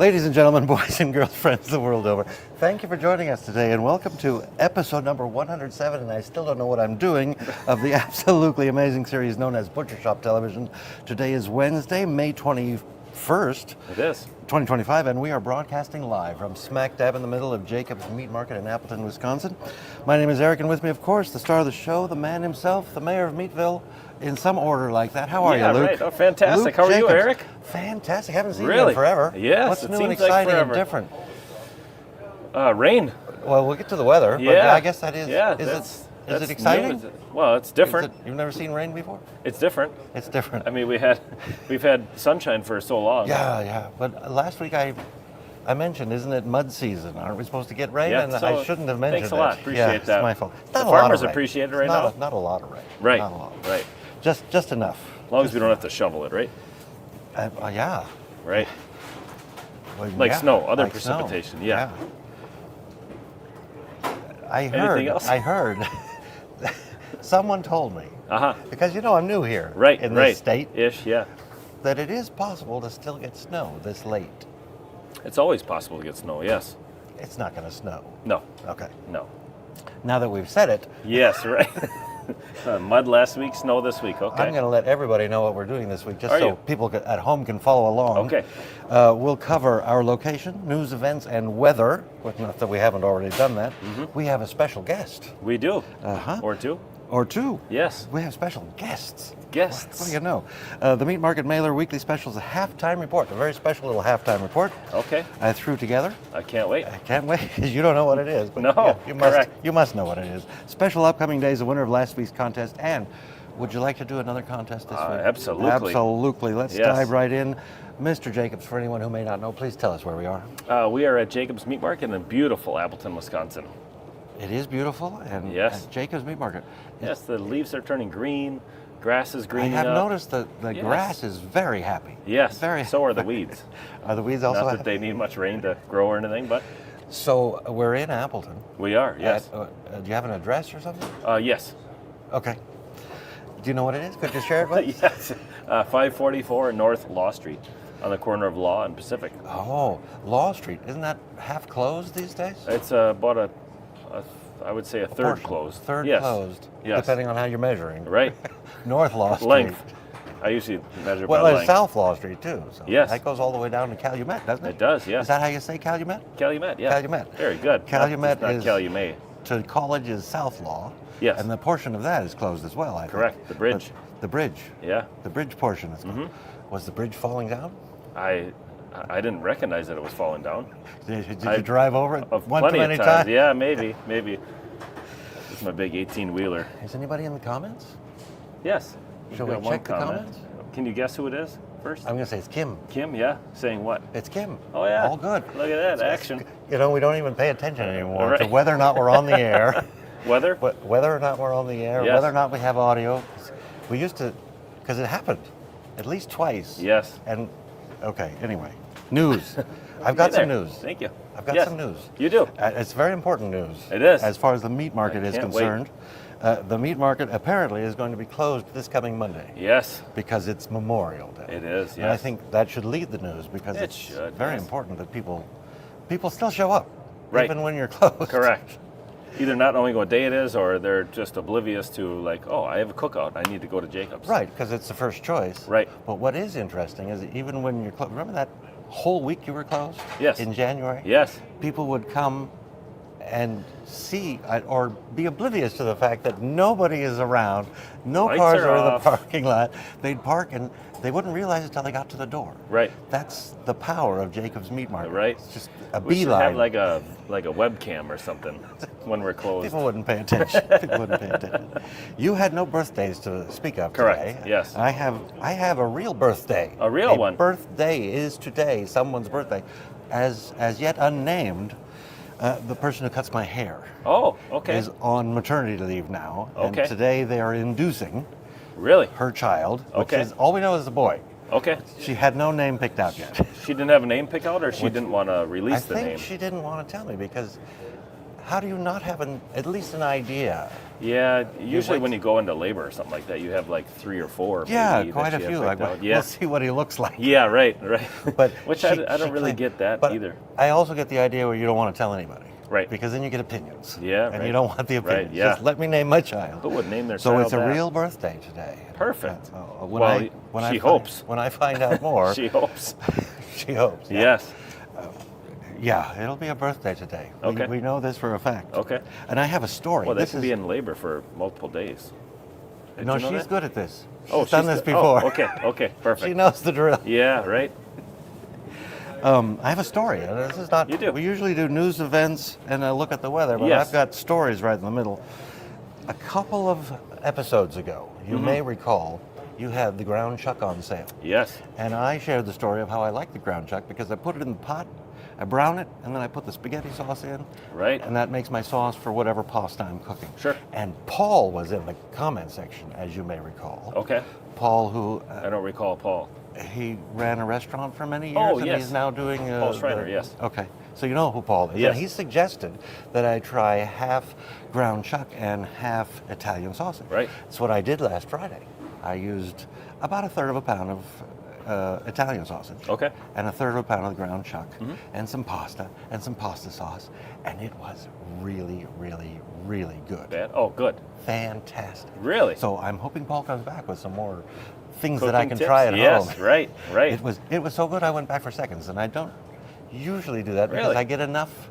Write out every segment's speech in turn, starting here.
Ladies and gentlemen, boys and girls, friends the world over, thank you for joining us today and welcome to episode number 107, and I still don't know what I'm doing, of the absolutely amazing series known as Butcher Shop Television. Today is Wednesday, May 21st. It is. 2025, and we are broadcasting live from smack dab in the middle of Jacob's Meat Market in Appleton, Wisconsin. My name is Eric, and with me, of course, the star of the show, the man himself, the mayor of Meatville, in some order like that. How are you, Luke? Right. Oh, fantastic. Luke How are Jacobs. you, Eric? Fantastic. Haven't seen you Really? in forever. Yes, What's it new and seems like exciting and forever. different? Rain. Well, we'll get to the weather. But Yeah. I guess that is. Yeah, Is that's it exciting? new. Well, it's different. You've never seen rain before? It's different. It's different. I mean, we've had sunshine for so long. Yeah. But last week I mentioned, isn't it mud season? Aren't we supposed to get rain? Yeah, And so I shouldn't have mentioned thanks a lot. it. Appreciate that. It's my fault. The Not a lot of farmers rain. appreciate it right Not now. Not a lot of rain. Right. Not a lot. Right. Just enough. As long as we don't have to shovel it, right? Yeah. Right. Well, Like yeah, snow, other like precipitation. snow. Yeah. I else? heard. Someone told me, because I'm new here, Right. in right. this state, Ish. Yeah. that it is possible to still get snow this late. It's always possible to get snow. Yes. It's not going to snow. No. Okay. No. Now that we've said it, Yes. Right. Mud last week, snow this week. Okay. I'm going to let everybody know what we're doing this week, just Are so you? people at home can follow along. Okay. We'll cover our location, news, events, and weather. Well, not that we haven't already done that. We have a special guest. We do. Uh-huh. Or two. Or two. Yes. We have special guests. Guests. What do you know? The Meat Market Mailer Weekly Special is a halftime report, a very special little halftime report Okay. I threw together. I can't wait. I can't wait. You don't know what it is. But No, yeah, correct. You must know what it is. Special upcoming days, the winner of last week's contest. And would you like to do another contest this week? Absolutely. Absolutely. Let's Yes. dive right in. Mr. Jacobs, for anyone who may not know, please tell us where we are. We are at Jacob's Meat Market in beautiful Appleton, Wisconsin. It is beautiful, and Yes. at Jacobs Meat Market. Yes, the leaves are turning green, grass is I greening have up. noticed that the Yes. grass is very happy. Yes, Very so are the weeds. Are the weeds also Not that happy? they need much rain to grow or anything, but So we're in Appleton. we are, yes. Do you have an address or something? Yes. Okay. Do you know what it is? Could you share it with us? Yes. 544 North Law Street on the corner of Law and Pacific. Oh, Law Street. Isn't that half closed these days? It's about I would say a third Portion. closed. Third Yes. closed. Yes. Depending on how you're measuring. Right. North Law Street. Length. I usually measure Well, by there's length. South Law Street too. So Yes. That goes all the way down to Calumet, doesn't it? It does, yes. Is that how you say Calumet? Calumet, yeah. Calumet. Very good. Calumet not is- Calumet. To college is South Law. Yes. And the portion of that is closed as well, I think. Correct. The bridge. But the bridge. Yeah. The bridge portion is closed. Was the bridge falling down? I didn't recognize that it was falling down. Did you drive over it one Plenty too of many times. times? Yeah, maybe. This is my big 18-wheeler. Is anybody in the comments? Yes. Shall We've we got one check the comment. comments? Can you guess who it is first? I'm going to say it's Kim. Kim, yeah? Saying what? It's Kim. Oh, yeah. All good. Look at that, action. We don't even pay attention anymore Right. to whether or not we're on the air, Weather? whether or not we're on the air, Yes. whether or not we have audio. We used to, because it happened at least twice. Yes. And, okay, anyway. News. I've got Hey some there. news. Thank you. I've got Yes. some news. You do. It's very important news. It is. As far as the meat market I is can't concerned. The meat market apparently is going to be closed this coming Monday Yes. because it's Memorial Day. It is, And I yes. think that should lead the news because It it's should, very yes. important that people still show up, Right. even when you're closed. Correct. Either not knowing what day it is or they're just oblivious to like, oh, I have a cookout. I need to go to Jacob's. Right, because it's the first choice. Right. But what is interesting is that even when you're closed, remember that whole week you were closed? Yes. In January? Yes. People would come and see or be oblivious to the fact that nobody is around, no Lights cars are are in the off. parking lot. They'd park and they wouldn't realize it until they got to the door. Right. That's the power of Jacob's Meat Market. Right. It's just a We should beeline. have like a webcam or something when we're closed. People wouldn't pay attention. People wouldn't pay attention. You had no birthdays to speak of Correct, today. yes. I have a real birthday. A real one. Birthday is today, someone's birthday. As yet unnamed, the person who cuts my hair Oh, okay. is on maternity leave now. Okay. And today they are inducing Really? her child, which Okay. is all we know is a boy. Okay. She had no name picked out yet. She didn't have a name picked out, or she didn't want to release I the think name? she didn't want to tell me because how do you not have at least an idea? Yeah, usually wait- when you go into labor or something like that, you have like 3 or 4. Yeah, maybe quite a that you few. have Like, picked out. we'll see what he looks like. Yeah, right. But Which I she don't really claimed- get that but either. I also get the idea where you don't want to tell anybody. Right. Because then you get opinions. Yeah, And right. you don't want the Right, opinions. yeah. Just let me name my child. Who would name their So child it's a that? real birthday today. Perfect. When Well, she find- hopes. When I find out more, She hopes. she hopes. Yeah. Yes. Yeah, it'll be a birthday today. Okay. We know this for a fact. Okay. And I have a story. Well, they This can be in labor for multiple days. Did No, you know she's that? good at this. Oh, She's done this good. before. Oh, okay, perfect. She knows the drill. Yeah, right. I have a story. And this is not. You do. We usually do news events and a look at the weather, but Yes. I've got stories right in the middle. A couple of episodes ago, you Mm-hmm. may recall, you had the ground chuck on sale. Yes. And I shared the story of how I like the ground chuck because I put it in the pot, I brown it, and then I put the spaghetti sauce in. Right. And that makes my sauce for whatever pasta I'm cooking. Sure. And Paul was in the comment section, as you may recall. Okay. Paul, who I don't recall Paul. he ran a restaurant for many years, Oh, and yes. he's now doing. Paul Schreiner, yes. Okay, so you know who Paul is. Yes. And he suggested that I try half ground chuck and half Italian sausage. Right. That's what I did last Friday. I used about a third of a pound of Italian sausage. Okay. And a third of a pound of the ground chuck, Mm-hmm. and some pasta and some pasta sauce, and it was really, really, really good. Bad. Oh, good. Fantastic. Really? So I'm hoping Paul comes back with some more things that I Cooking can tips? try at yes, home. right. It was so good I went back for seconds, and I don't usually do that because Really? I get enough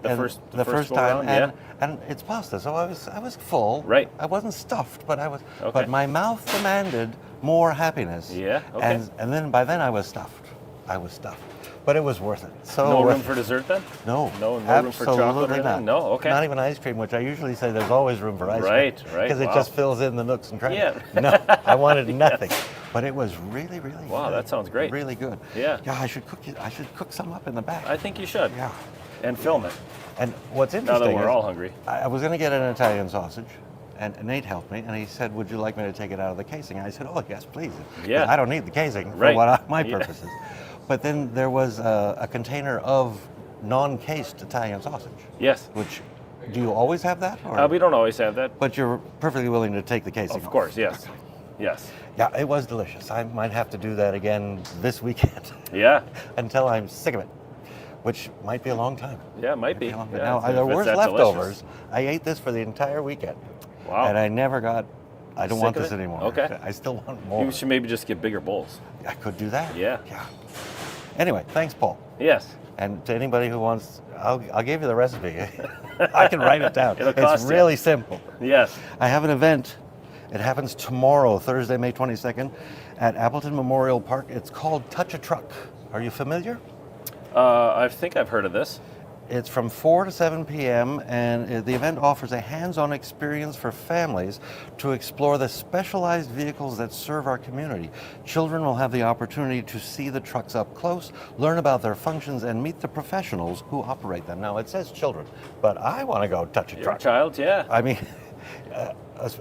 The and first go time, around, and it's pasta, so I was full. Right. I wasn't stuffed, but Okay. but my mouth demanded more happiness. Yeah, okay. And then by then I was stuffed. But it was worth it. So No room for dessert then? no, No room for chocolate or absolutely anything? not. No, okay. Not even ice cream, which I usually say there's always room for ice Right, cream. right, Because it wow. just fills in the nooks and crannies. Yeah. No, I wanted nothing. But it was really, really Wow, good. that sounds great. Really good. Yeah. Yeah, I should cook some up in the back. I think you should. Yeah. And film it. And what's Now interesting that we're is all hungry. I was going to get an Italian sausage, and Nate helped me, and he said, "Would you like me to take it out of the casing?" I said, "Oh, yes, please." 'Cause Yeah. I don't need the casing for Right. my Yeah. purposes. But then there was a container of non-cased Italian sausage. Yes. Which, do you always have that? Or? We don't always have that. But you're perfectly willing to take the casing Of off. course, yes. Yes. Yeah, it was delicious. I might have to do that again this weekend Yeah. until I'm sick of it, which might be a long time. Yeah, it might be. Now, Yeah, there if it's were that leftovers. I ate this for the entire weekend. Wow. And I never got, I don't Sick want of this it? anymore. Okay. I still want more. You should maybe just get bigger bowls. I could do that. Yeah. Yeah. Anyway, thanks, Paul. Yes. And to anybody who wants, I'll give you the recipe. I can write it down. It'll cost It's you. really simple. Yes. I have an event. It happens tomorrow, Thursday, May 22nd, at Appleton Memorial Park. It's called Touch a Truck. Are you familiar? I think I've heard of this. It's from 4 to 7 p.m. and the event offers a hands-on experience for families to explore the specialized vehicles that serve our community. Children will have the opportunity to see the trucks up close, learn about their functions, and meet the professionals who operate them. Now, it says children, but I want to go touch a Your truck. child, yeah. I mean,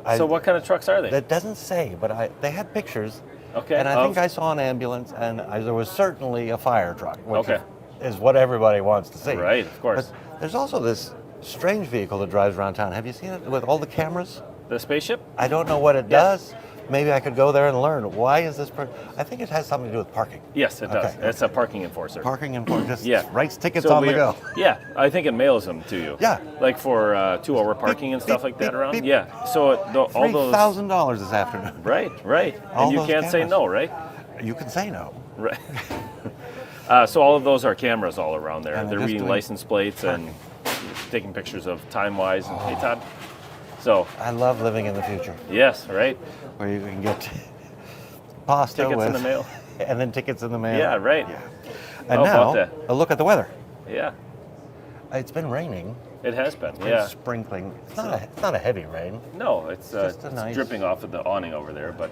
So what kind of trucks are they? That doesn't say, but they had pictures. Okay, And I of- think I saw an ambulance, and there was certainly a fire truck, which Okay. is what everybody wants to see. Right, of course. But there's also this strange vehicle that drives around town. Have you seen it with all the cameras? The spaceship? I don't know what it Yes. does. Maybe I could go there and learn. Why is this? I think it has something to do with parking. Yes, it does. Okay. It's a parking enforcer. Parking and just Yeah. writes tickets So on the we're- go. Yeah, I think it mails them to you. Yeah. Like for 2-hour parking and stuff beep, like that beep, around. beep. Yeah. So all those. $3,000 this afternoon. Right, right. All And you those can't say cameras. no, right? You can say no. Right. So all of those are cameras all around there. And they're They're just reading doing license plates and taking pictures of time-wise. And, hey, Todd. So, I love living in the future, yes, right? where you can get pasta Tickets in with- the mail. and then tickets in the mail. Yeah, right. And How now, about that? a look at the weather. Yeah, It's been raining. it has been. It's Yeah. sprinkling. It's not a heavy rain. No, it's just a it's nice- dripping off of the awning over there, but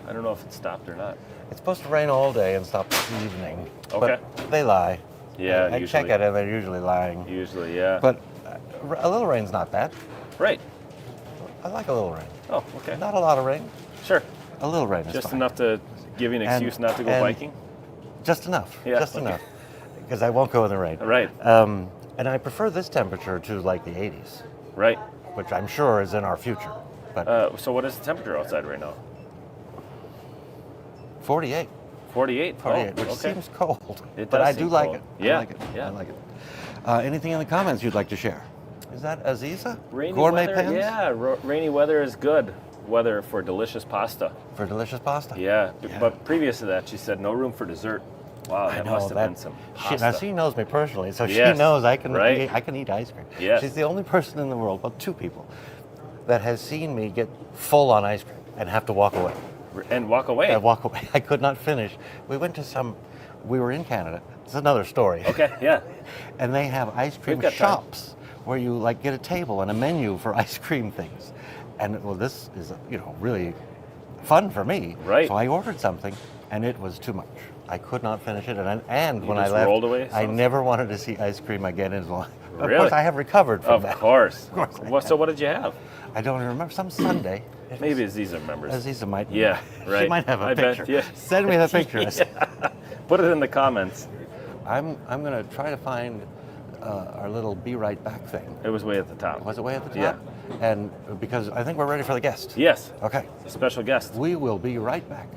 I don't know if it stopped or not. It's supposed to rain all day and stop this evening. Okay. But they lie. Yeah, I check usually. it and they're usually lying. Usually, yeah. But a little rain's not bad. right. I like a little rain. Oh, okay. Not a lot of rain. Sure. A little rain is Just fine. enough to give you an excuse not to go and- biking. Just enough. Yeah, Just okay. enough. Because I won't go in the rain. Right. And I prefer this temperature to like the 80s, Right. which I'm sure is in our future. But So what is the temperature outside right now? 48. 48. 48, Oh, which okay. seems cold. It but does I do seem like cold. it. Yeah, I like it. yeah. I like it. Anything in the comments you'd like to share? Is that Aziza? Rainy Gourmet weather. pans? Yeah, rainy weather is good weather for delicious pasta. For delicious pasta? Yeah, Yeah. but previous to that, she said no room for dessert. Wow, I that know must have that. been some Now pasta. she knows me personally, so Yes, she knows I can right? eat, I can eat ice cream. Yes. She's the only person in the world, well, two people, that has seen me get full on ice cream and have to walk away. And walk away. I walk away. I could not finish. We were in Canada. It's another story. Okay, yeah. And they have ice cream We've got time. shops where you like get a table and a menu for ice cream things. And well, this is really fun for me. Right. So I ordered something, and it was too much. I could not finish it, and You when I just left, rolled away? I Sounds- never wanted to see ice cream again in life. Of Really? course, I have recovered from Of that. course. Of course I Well, so what did you have? I don't remember. Some Sunday. It Maybe was- Aziza remembers. Aziza might. Yeah, right. She might have a I bet, picture. yeah. Send me the picture. Yeah. Put it in the comments. I'm going to try to find our little "Be Right Back" thing. It was way at the top. Was it way at the top? Yeah. And because I think we're ready for the guest. Yes. Okay. Special guest. We will be right back.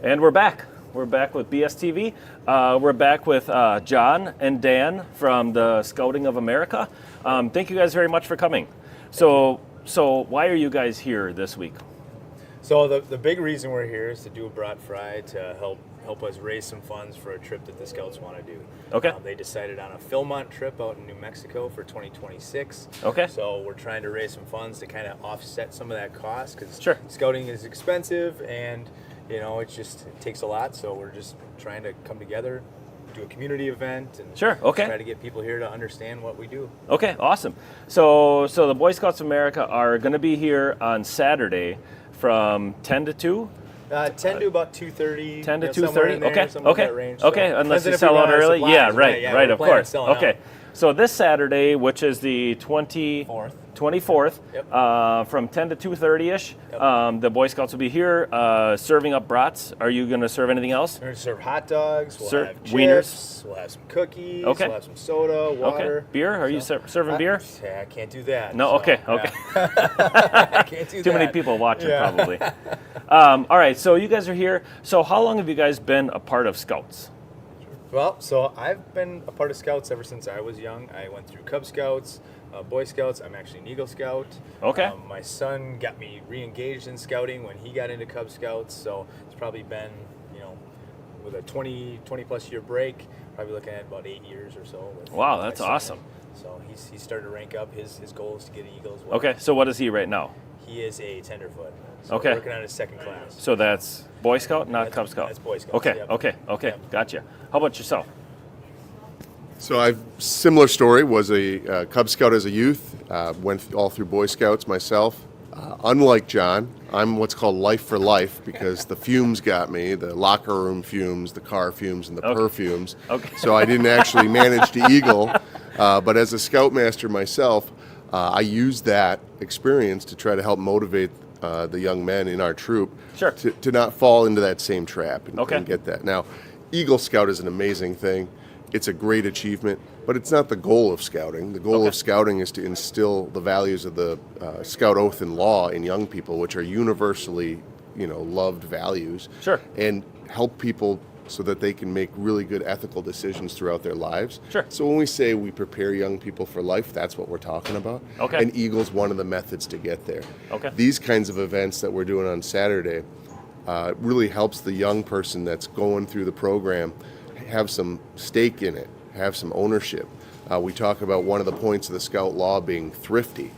And we're back. We're back with BSTV. We're back with John and Dan from the Scouting of America. Thank you guys very much for coming. So why are you guys here this week? So the big reason we're here is to do a brat fry to help us raise some funds for a trip that the Scouts want to do. Okay. They decided on a Philmont trip out in New Mexico for 2026. Okay. So we're trying to raise some funds to kind of offset some of that cost because Sure. Scouting is expensive and it takes a lot. So we're just trying to come together, do a community event, and Sure, okay. try to get people here to understand what we do. Okay, awesome. So the Boy Scouts of America are going to be here on Saturday from 10 to 2? 10 to about 2:30. 10 to somewhere 2:30? in there, Okay, somewhere in okay, that range. okay. So, Unless depends you if we sell run out out of early? supplies, Yeah, right, we're of planning on course. selling Okay. out. So this Saturday, which is the 24th, Yep. from 10 to 2:30ish, Yep. the Boy Scouts will be here serving up brats. Are you going to serve anything else? We're going to serve hot dogs, we'll Serve have wieners. chips, we'll have some cookies, Okay. we'll have some soda, water. Okay. Beer? Are you serving beer? I can't do that. No? so, Okay, yeah. okay. I can't do that. Too many people watching, Yeah. probably. All right, so you guys are here. So how long have you guys been a part of Scouts? Well, so I've been a part of Scouts ever since I was young. I went through Cub Scouts, Boy Scouts. I'm actually an Eagle Scout. Okay. My son got me re-engaged in scouting when he got into Cub Scouts. So it's probably been, with a 20 plus year break, probably looking at about 8 years or so. With Wow, my that's son. awesome. So he's started to rank up. His goal is to get an Eagle as well. Okay, so what is he right now? He is a tenderfoot. So Okay. we're working on his second class. So that's Boy Scout, not Cub Scout? That's Boy Scouts, Okay, yep. okay, Yep. gotcha. How about yourself? So I've similar story. Was a Cub Scout as a youth. Went all through Boy Scouts myself. Unlike John, I'm what's called life for life because the fumes got me, the locker room fumes, the car fumes, and the Okay. perfumes. Okay. So I didn't actually manage to Eagle. But as a Scoutmaster myself, I used that experience to try to help motivate the young men in our troop Sure. to not fall into that same trap and, Okay. and get that. Now, Eagle Scout is an amazing thing. It's a great achievement. but it's not the goal of scouting. The goal Okay. of scouting is to instill the values of the Scout Oath and Law in young people, which are universally, loved values, Sure. and help people so that they can make really good ethical decisions throughout their lives. Sure. So when we say we prepare young people for life, that's what we're talking about. Okay. And Eagle's one of the methods to get there. Okay. These kinds of events that we're doing on Saturday really helps the young person that's going through the program have some stake in it, have some ownership. We talk about one of the points of the Scout Law being thrifty.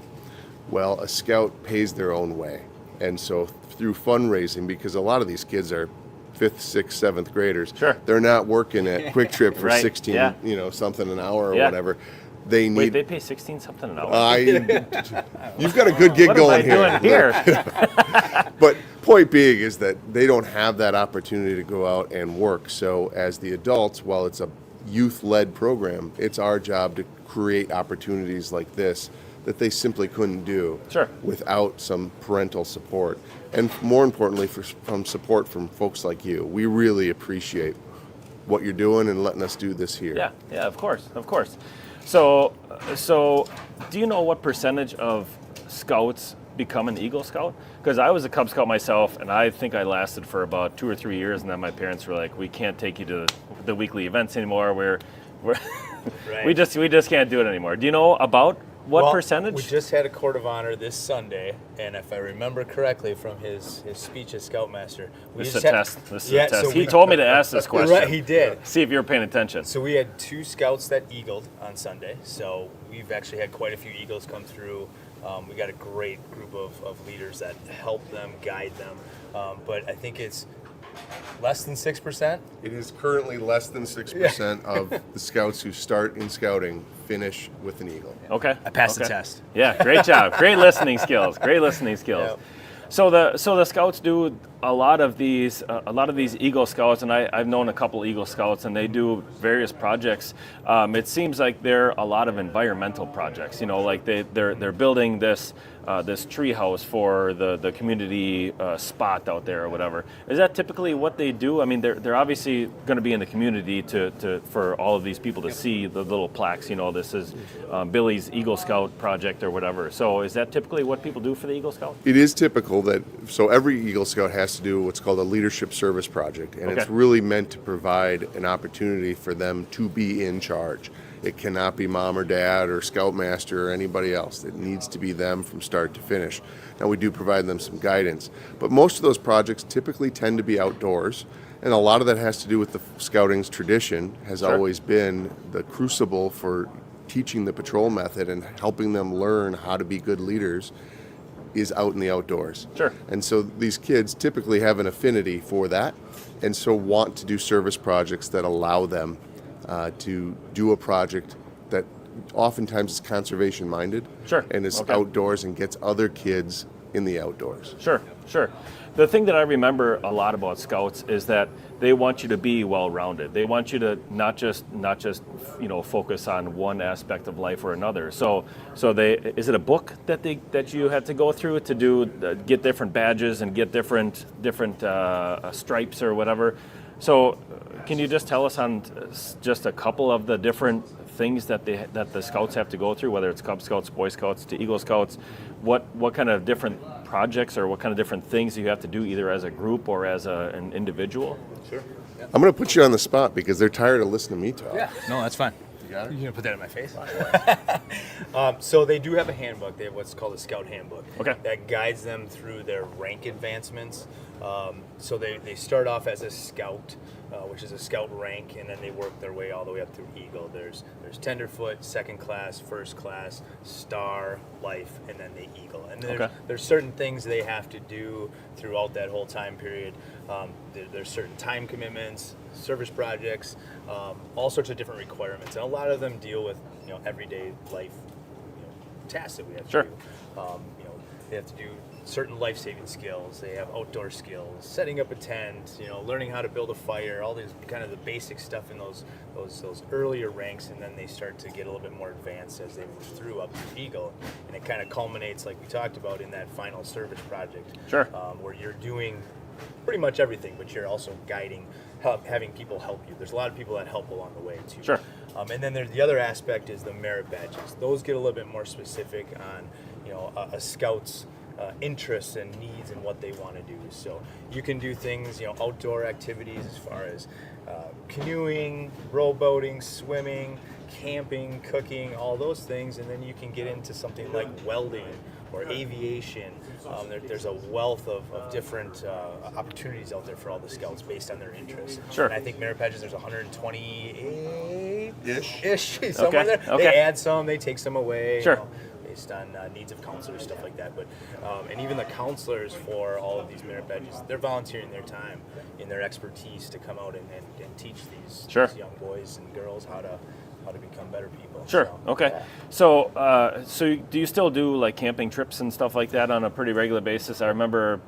Well, a Scout pays their own way. And so through fundraising, because a lot of these kids are 5th, 6th, 7th graders, Sure. they're not working at Quick Trip for Right, 16, yeah. something an hour or Yeah. whatever. They need. Wait, they pay 16 something an hour. You've got a good gig What am I going here. doing here? But point being is that they don't have that opportunity to go out and work. So as the adults, while it's a youth-led program, it's our job to create opportunities like this that they simply couldn't do Sure. without some parental support. And more importantly, from support from folks like you. We really appreciate what you're doing and letting us do this here. Yeah, of course. So do you know what percentage of scouts become an Eagle Scout? Because I was a Cub Scout myself, and I think I lasted for about 2 or 3 years, and then my parents were like, "We can't take you to the weekly events anymore. We're Right. we just can't do it anymore." Do you know about what Well, percentage? We just had a court of honor this Sunday, and if I remember correctly from his speech as Scoutmaster, This is a test. Yeah, so he we- told me to ask this question. Right, he did. See if you're paying attention. So we had 2 scouts that eagled on Sunday. So we've actually had quite a few eagles come through. We got a great group of leaders that help them, guide them. But I think it's less than 6%. It is currently less than 6% of the scouts who start in scouting finish with an Eagle. Okay. I passed the Okay. test. Yeah, great job. Great listening skills. Yep. So the scouts do a lot of these Eagle Scouts, and I've known a couple Eagle Scouts, and they do various projects. It seems like they're a lot of environmental projects. Like they're building this tree house for the community spot out there or whatever. Is that typically what they do? I mean, they're obviously going to be in the community for all of these people to see the little plaques. This is Billy's Eagle Scout project or whatever. So is that typically what people do for the Eagle Scout? It is typical so every Eagle Scout has to do what's called a leadership service project, and it's Okay. really meant to provide an opportunity for them to be in charge. It cannot be mom or dad or scoutmaster or anybody else. It needs to be them from start to finish. Now we do provide them some guidance, but most of those projects typically tend to be outdoors, and a lot of that has to do with the scouting's tradition has Sure. always been the crucible for teaching the patrol method and helping them learn how to be good leaders is out in the outdoors. Sure. And so these kids typically have an affinity for that, and so want to do service projects that allow them to do a project that oftentimes is conservation minded. Sure. And is Okay. outdoors and gets other kids in the outdoors. Sure. The thing that I remember a lot about scouts is that they want you to be well-rounded. They want you to not just focus on one aspect of life or another. So is it a book that you had to go through to do get different badges and get different stripes or whatever? So can you just tell us on just a couple of the different things that the scouts have to go through, whether it's Cub Scouts, Boy Scouts to Eagle Scouts, what kind of different projects or what kind of different things you have to do either as a group or as an individual? Sure. I'm going to put you on the spot because they're tired of listening to me talk. Yeah. No, that's fine. You got it? You gonna put that in my face? So they do have a handbook. They have what's called a scout handbook. Okay. That guides them through their rank advancements. So they start off as a scout, which is a scout rank, and then they work their way all the way up through Eagle. There's tenderfoot, second class, first class, star, life, and then the Eagle. And there's certain things they have to do throughout that whole time period. There's certain time commitments, service projects, all sorts of different requirements, and a lot of them deal with everyday life tasks that we have to do. They have to do certain life-saving skills. They have outdoor skills, setting up a tent, learning how to build a fire, all these kind of the basic stuff in those earlier ranks, and then they start to get a little bit more advanced as they move through up to Eagle, and it kind of culminates, like we talked about, in that final service project. Sure. Where you're doing pretty much everything, but you're also guiding, having people help you. There's a lot of people that help along the way too. Sure. And then there's the other aspect is the merit badges. Those get a little bit more specific on, a scout's interests and needs and what they want to do. So you can do things, outdoor activities as far as canoeing, rowboating, swimming, camping, cooking, all those things, and then you can get into something like welding or aviation. There's a wealth of different opportunities out there for all the scouts based on their interests. Sure. And I think merit badges, there's 128-ish Okay, somewhere there. okay. They add some, they take some away. Sure. Based on needs of counselors, stuff like that. But and even the counselors for all of these merit badges, they're volunteering their time and their expertise to come out and teach these young boys and girls how to become better people. Sure. So, Okay. yeah. So, so do you still do like camping trips and stuff like that on a pretty regular basis? I remember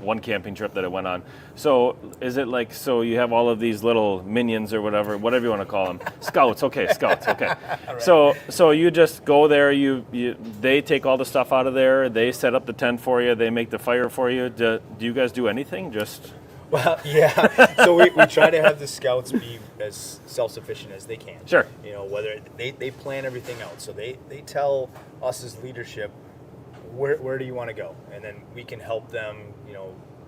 one camping trip that I went on. So, is it like so you have all of these little minions or whatever you want to call them, scouts? Okay, scouts. Okay. Right. So you just go there. They take all the stuff out of there. They set up the tent for you. They make the fire for you. Do you guys do anything? Just Well, yeah. So we try to have the scouts be as self-sufficient as they can. Sure. Whether they plan everything out. So they tell us as leadership, where do you want to go? And then we can help them,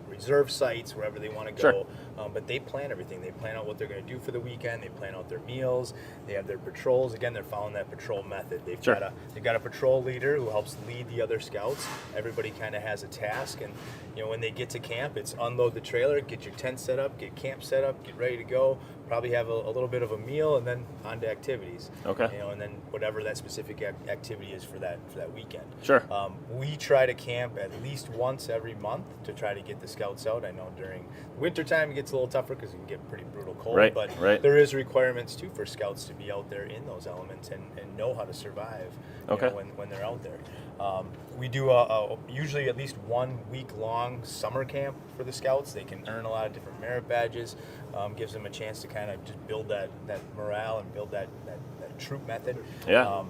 reserve sites wherever they want to go. Sure. But they plan everything. They plan out what they're going to do for the weekend. They plan out their meals. They have their patrols. Again, they're following that patrol method. They've got a patrol leader who helps lead the other scouts. Everybody kind of has a task, and when they get to camp, it's unload the trailer, get your tent set up, get camp set up, get ready to go. Probably have a little bit of a meal, and then on to activities. Okay. And then whatever that specific activity is for that weekend. Sure. We try to camp at least once every month to try to get the scouts out. I know during wintertime it gets a little tougher because it can get pretty brutal cold. Right, But right. there is requirements too for scouts to be out there in those elements and know how to survive. Okay. When they're out there. We do usually at least 1 week long summer camp for the scouts. They can earn a lot of different merit badges. Gives them a chance to kind of just build that morale and build that troop method. Yeah.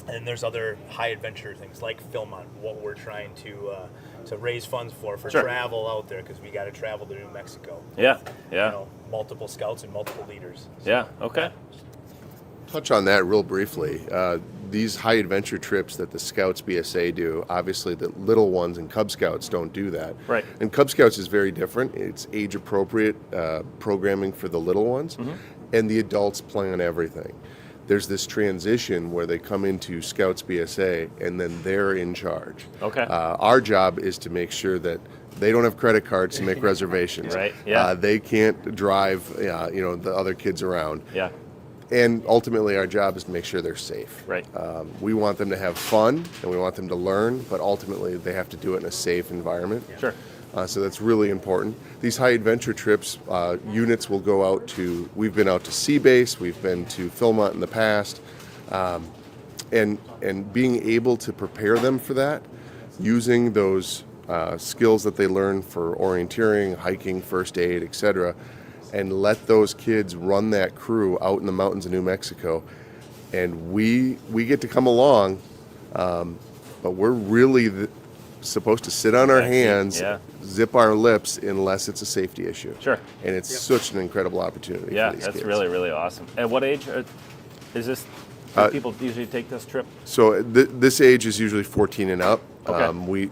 And there's other high adventure things like Philmont, what we're trying to raise funds for Sure. travel out there because we got to travel to New Mexico. Yeah. Yeah. Multiple scouts and multiple leaders. So, Yeah. Okay. Touch on that real briefly. These high adventure trips that the Scouts BSA do, obviously the little ones and Cub Scouts don't do that. Right. And Cub Scouts is very different. It's age appropriate programming for the little ones, and the adults plan everything. There's this transition where they come into Scouts BSA and then they're in charge. Okay. Our job is to make sure that they don't have credit cards to make reservations. Right, yeah. They can't drive, the other kids around. Yeah. And ultimately, our job is to make sure they're safe. Right. We want them to have fun and we want them to learn, but ultimately they have to do it in a safe environment. Sure. So that's really important. These high adventure trips, units will go out to, we've been out to Sea Base, we've been to Philmont in the past, and being able to prepare them for that, using those skills that they learn for orienteering, hiking, first aid, etc., and let those kids run that crew out in the mountains of New Mexico. And we get to come along, but we're really supposed to sit on our hands, Yeah. zip our lips unless it's a safety issue. Sure. And it's such an incredible opportunity Yeah, for these that's kids. really, really awesome. At what age is this? Do people usually take this trip? So this age is usually 14 and up. Okay.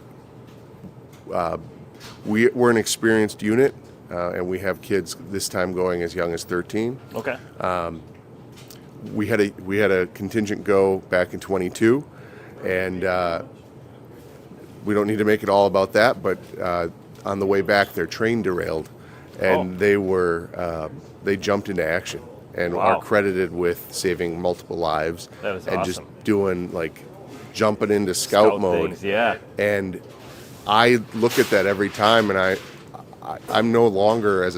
We're an experienced unit, and we have kids this time going as young as 13. Okay. We had a contingent go back in 22, and we don't need to make it all about that. But on the way back, their train derailed, and they jumped into action and Wow. are credited with saving multiple lives. That is and just awesome. doing jumping into scout mode. things, yeah. And I look at that every time, and I'm no longer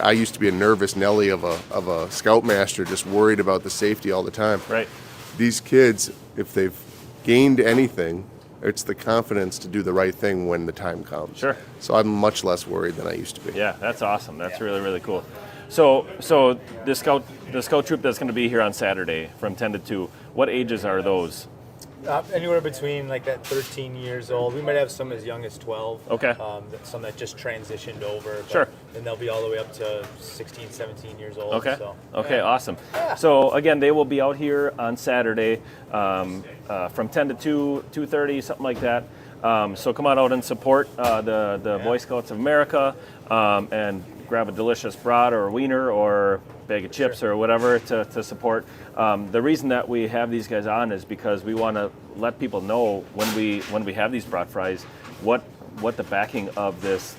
I used to be a nervous Nelly of a scoutmaster, just worried about the safety all the time. Right. These kids, if they've gained anything, it's the confidence to do the right thing when the time comes. Sure. So I'm much less worried than I used to be. Yeah, that's awesome. That's really, really cool. So the scout troop that's going to be here on Saturday from 10 to 2, what ages are those? Anywhere between like that 13 years old. We might have some as young as 12. Okay. Some that just transitioned over. But Sure. then they'll be all the way up to 16, 17 years old. Okay. So, Okay. yeah. Awesome. So again, they will be out here on Saturday from 10 to 2, 2:30, something like that. So come on out and support the Boy Scouts of America and grab a delicious brat or a wiener or bag of chips or whatever to support. The reason that we have these guys on is because we want to let people know when we have these brat fries what the backing of this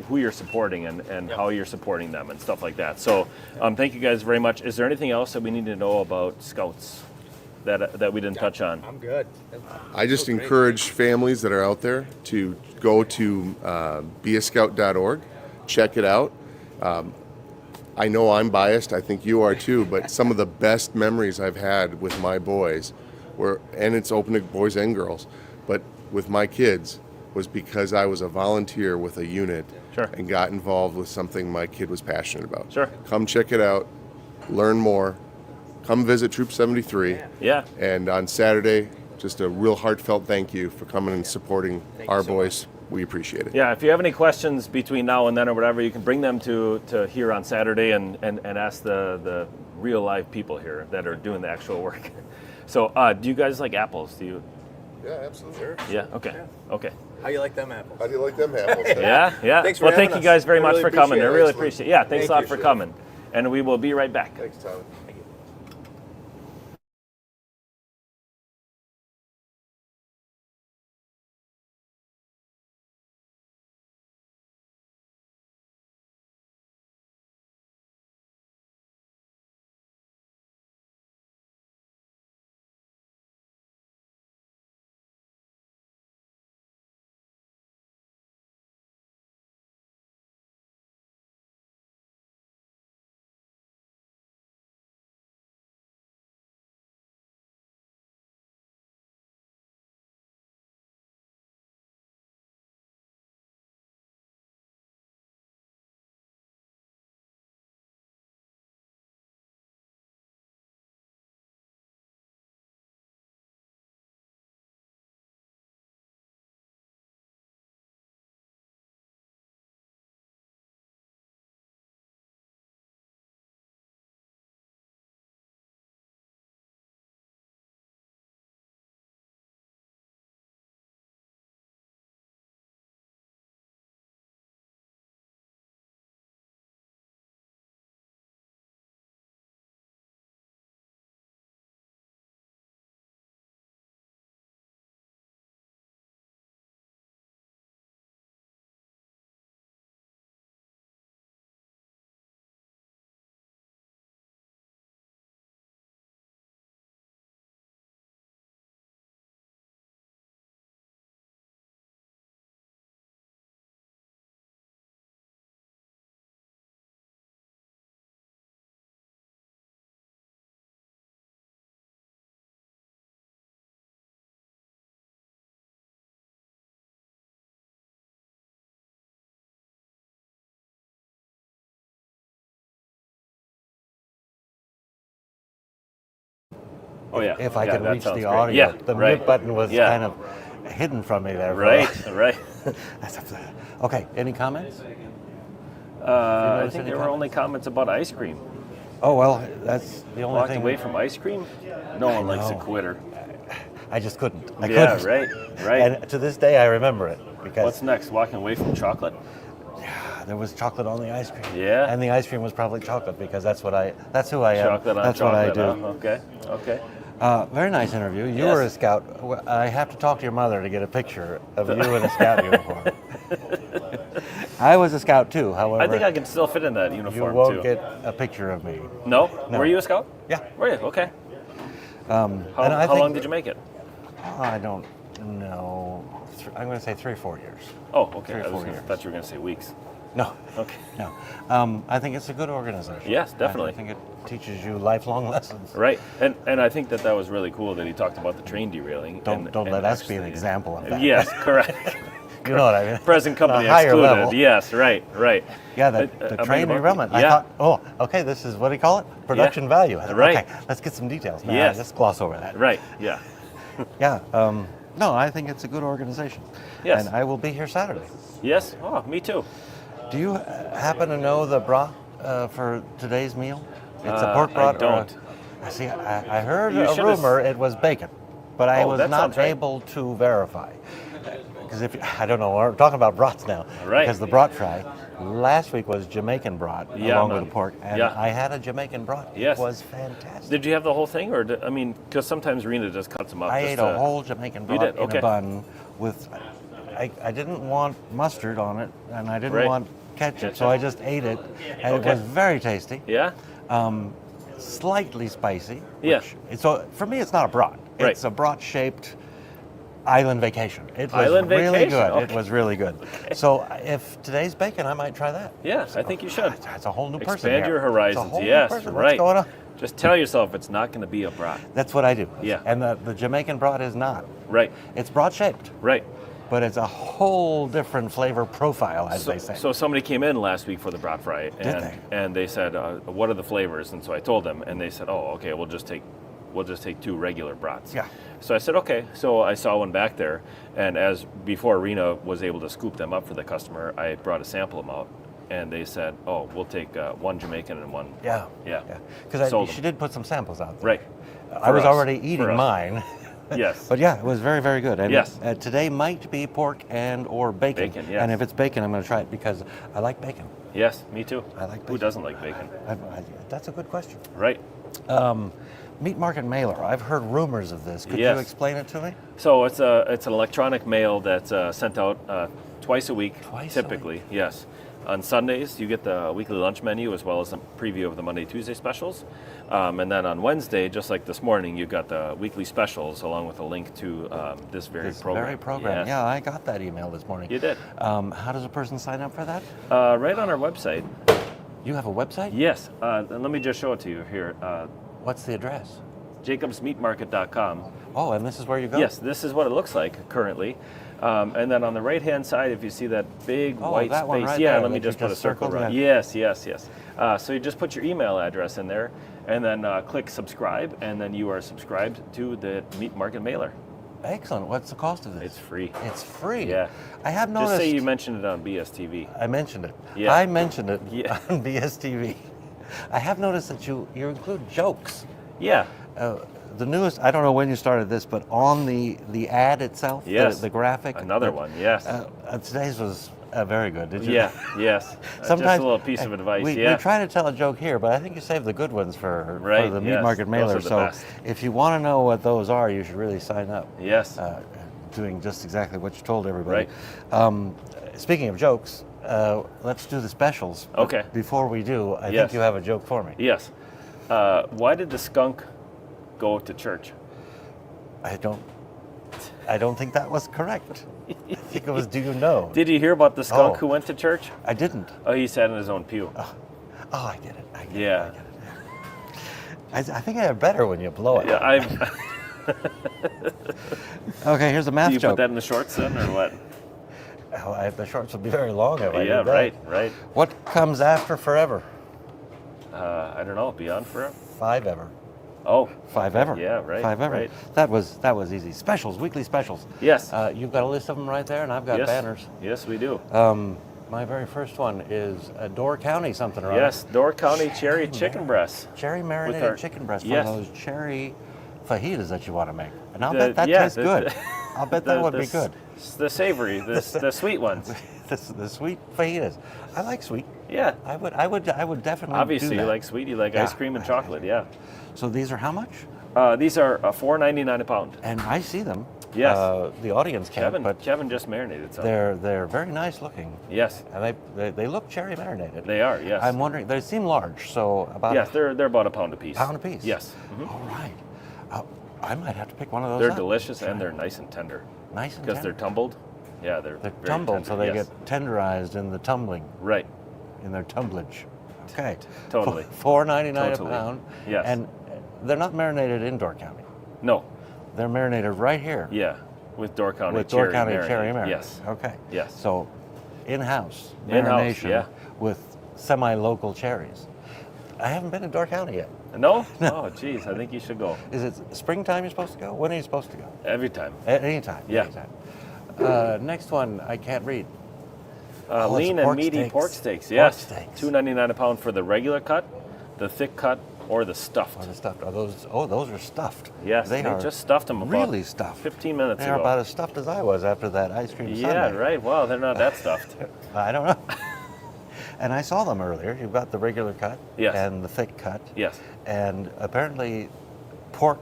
who you're supporting and how you're supporting them and stuff like that. So thank you guys very much. Is there anything else that we need to know about Scouts that we didn't touch on? I'm good. I just Great. encourage families that are out there to go to beascout.org, check it out. I know I'm biased, I think you are too, but some of the best memories I've had with my boys and it's open to boys and girls, but with my kids was because I was a volunteer with a unit Sure. and got involved with something my kid was passionate about. Sure. Come check it out, learn more, come visit Troop 73. Yeah. And on Saturday, just a real heartfelt thank you for coming and supporting our boys. We appreciate it. Yeah, if you have any questions between now and then or whatever, you can bring them to here on Saturday and ask the real live people here that are doing the actual work. So do you guys like apples? Do you? Yeah, absolutely. Sure. Yeah, okay. Okay. How you like them apples? How do you like them apples? Yeah. Thanks for well, having thank you us. guys very I much really for coming. I appreciate it. really Excellent. appreciate it. Yeah, thanks a lot Thank for you. coming. And we will be right back. Thanks, Tyler. Oh yeah. If I Yeah, could that reach sounds the great. audio. Yeah, The right. mute button was Yeah. kind of hidden from me there. Right. Right. Okay, any comments? I notice think any there were only comments about ice cream. Oh, well, that's the only Walked thing. away from ice cream? No one likes a know. quitter. I just couldn't. I Yeah, couldn't. right. Right. And to this day, I remember it because What's next? Walking away from chocolate? there was chocolate on the ice cream. Yeah. And the ice cream was probably chocolate because that's who I am. Chocolate on that's chocolate. what I do. Huh? Okay. Okay. Very nice interview. You Yes. were a scout. I have to talk to your mother to get a picture of you in a scout uniform. I was a scout too, however. I think I can still fit in that you uniform won't too. get a picture of me. No? No. Were you a scout? Yeah. Were you? Okay. And How I think, long did you make it? I don't know. I'm going to say 3 or 4 years. Oh, okay. 3 or I 4 years. thought you were going to say weeks. No. Okay. No. I think it's a good organization. Yes, definitely. I think it teaches you lifelong lessons. Right. And I think that was really cool that he talked about the train derailing. Don't and let us be an actually- example of that. Yes, correct. You know what I mean? Present company A higher excluded. level. Yes, right. Yeah, the I beg train your derailment. pardon? I Yeah. thought, okay, this is what do you call it? Production value. I thought, Right. Okay, let's get some details. No, Yes. let's gloss over that. Right. Yeah. Yeah. No, I think it's a good organization. Yes. And I will be here Saturday. Yes. Oh, me too. Do you happen to know the brat for today's meal? It's a pork brat. I don't. See, I heard You a should've rumor it was bacon, but I Oh, was that not sounds right. able to verify. Because I don't know, we're talking about brats now. Right. Because the brat fry last week was Jamaican brat Yeah, along man. with the pork, and Yeah. I had a Jamaican brat. Yes. It was fantastic. Did you have the whole thing, or because sometimes Rena just cuts them up. I just ate to- a whole Jamaican brat did? in Okay. a bun with. I didn't want mustard on it, and I didn't Right. want ketchup, so Ketchup. I just ate it, and it was very tasty. Yeah. Slightly spicy. Yeah. So for me, it's not a brat. Right. It's a brat-shaped island vacation. It was Island really vacation, good. okay. It was really good. So if today's bacon, I might try that. Yes, I think you should. That's a whole new person. Expand here. your It's a horizons. whole new Yes, person. right. What's going on? Just tell yourself it's not going to be a brat. That's what I do. Yeah. And the Jamaican brat is not. Right. It's brat-shaped, Right. but it's a whole different flavor profile, as they say. So somebody came in last week for the brat fry, and they said, "What are the flavors?" And so I told them, and they said, "Oh, okay, we'll just take 2 regular brats." Yeah. So I said, "Okay." So I saw one back there, and as before Rena was able to scoop them up for the customer, I brought a sample of them out, and they said, "Oh, we'll take 1 Jamaican and 1." Yeah. Yeah. Because Sold she them. did put some samples out there. Right. I For was us. already For eating us. mine. Yes. But yeah, it was very, very good. And Yes. Today might be pork and or bacon. Bacon, yes. And if it's bacon, I'm going to try it because I like bacon. Yes, me too. I like Who bacon. doesn't like bacon? That's a good question. Right. Meat market mailer. I've heard rumors of this. Could Yes. you explain it to me? So it's an electronic mail that's sent out twice a week, Twice a typically. Yes. On Sundays, you get the weekly lunch menu as well as a preview of the Monday, Tuesday specials. And then on Wednesday, just like this morning, you got the weekly specials along with a link to this very This program. very program. Yes. Yeah, I got that email this morning. You did. How does a person sign up for that? Right on our website. You have a website? Yes. And let me just show it to you here. What's the address? jacobsmeatmarket.com. Oh, and this is where you go? Yes, this is what it looks like currently. And then on the right-hand side, if you see that big white that space, one right yeah, there let me that you just put a just circle circled, around. yeah. Yes. So you just put your email address in there, and then click subscribe, and then you are subscribed to the Meat Market mailer. Excellent. What's the cost of this? It's free. It's free. Yeah. I have noticed. Just say you mentioned it on BSTV. I mentioned it. Yeah. I mentioned it Yeah. on BSTV. I have noticed that you include jokes. Yeah. The newest, I don't know when you started this, but on the ad itself, Yes. the graphic. Another one. Yes. Today's was very good. Did you? Yeah. Yes. Just a little piece of advice. We try to tell a joke here, but I think you save the good ones for Right, the Meat yes. Market Those mailer. are the So best. if you want to know what those are, you should really sign up. Yes. Doing just exactly what you told everybody. Speaking of jokes, let's do the specials. But Okay. before we do, I Yes. think you have a joke for me. Yes. Why did the skunk go to church? I don't think that was correct. I think it was, do you know? Did you hear about the skunk Oh. who went to church? I didn't. Oh, he sat in his own pew. Oh, I get it. I get Yeah. it. I think I have better when you blow it. Yeah, Okay, here's a math do you joke. put that in the shorts then, or what? Oh, the shorts would be very long if I Yeah, did that. right. What comes after forever? I don't know. Beyond forever. 5 ever. Oh, 5 ever. Yeah, right. 5 ever. Right. That was easy. Specials, weekly specials. Yes. You've got a list of them right there, and I've got yes. banners. Yes, we do. My very first one is a Door County something or other. Yes, Door County cherry chicken breasts. Cherry marinated our- chicken breast. yes. One of those cherry fajitas that you want to make. And I'll The- bet that yeah, tastes the- good. I'll bet that would be s- good. The savory, the sweet ones. The sweet fajitas. I like sweet. Yeah. I would definitely Obviously, do you that. like sweet. You like Yeah. ice cream and chocolate. Yeah. So these are how much? These are $4.99 a pound. And I see them. Yes. The audience can't, but Kevin just marinated some. they're very nice looking. Yes, And they look cherry marinated. they are. Yes. I'm wondering, they seem large, so about Yes, they're about a pound apiece. a pound apiece. Yes. Mhm. All right. I might have to pick one of those They're up. delicious and they're nice and tender. Nice and Because they're tender. tumbled. Yeah, they're They're very tumbled, tender, so they yes. get tenderized in the tumbling, Right. in their tumblage. Okay. Totally. $4.99 Totally. a pound. Yes. And they're not marinated in Door County. No. They're marinated right here Yeah. With Door County with cherry Door County marinade. cherry marinade. Yes. Okay. Yes. So, in-house In-house, marination yeah. with semi-local cherries. I haven't been in Door County yet. No? Oh, geez, I think you should go. Is it springtime you're supposed to go? When are you supposed to go? Every time. At any time. Yeah. Anytime. Next one, I can't read. Oh, it's Lean and pork meaty steaks. pork steaks. Pork Yes. steaks. $2.99 a pound for the regular cut, the thick cut, or the stuffed. Or the stuffed. Are those? Oh, those are stuffed. Yes, they are just stuffed them about really stuffed. 15 minutes They're ago. about as stuffed as I was after that ice cream Yeah, sundae. right. Well, they're not that stuffed. I don't know. And I saw them earlier. You've got the regular cut Yes. and the thick cut. Yes. And apparently, pork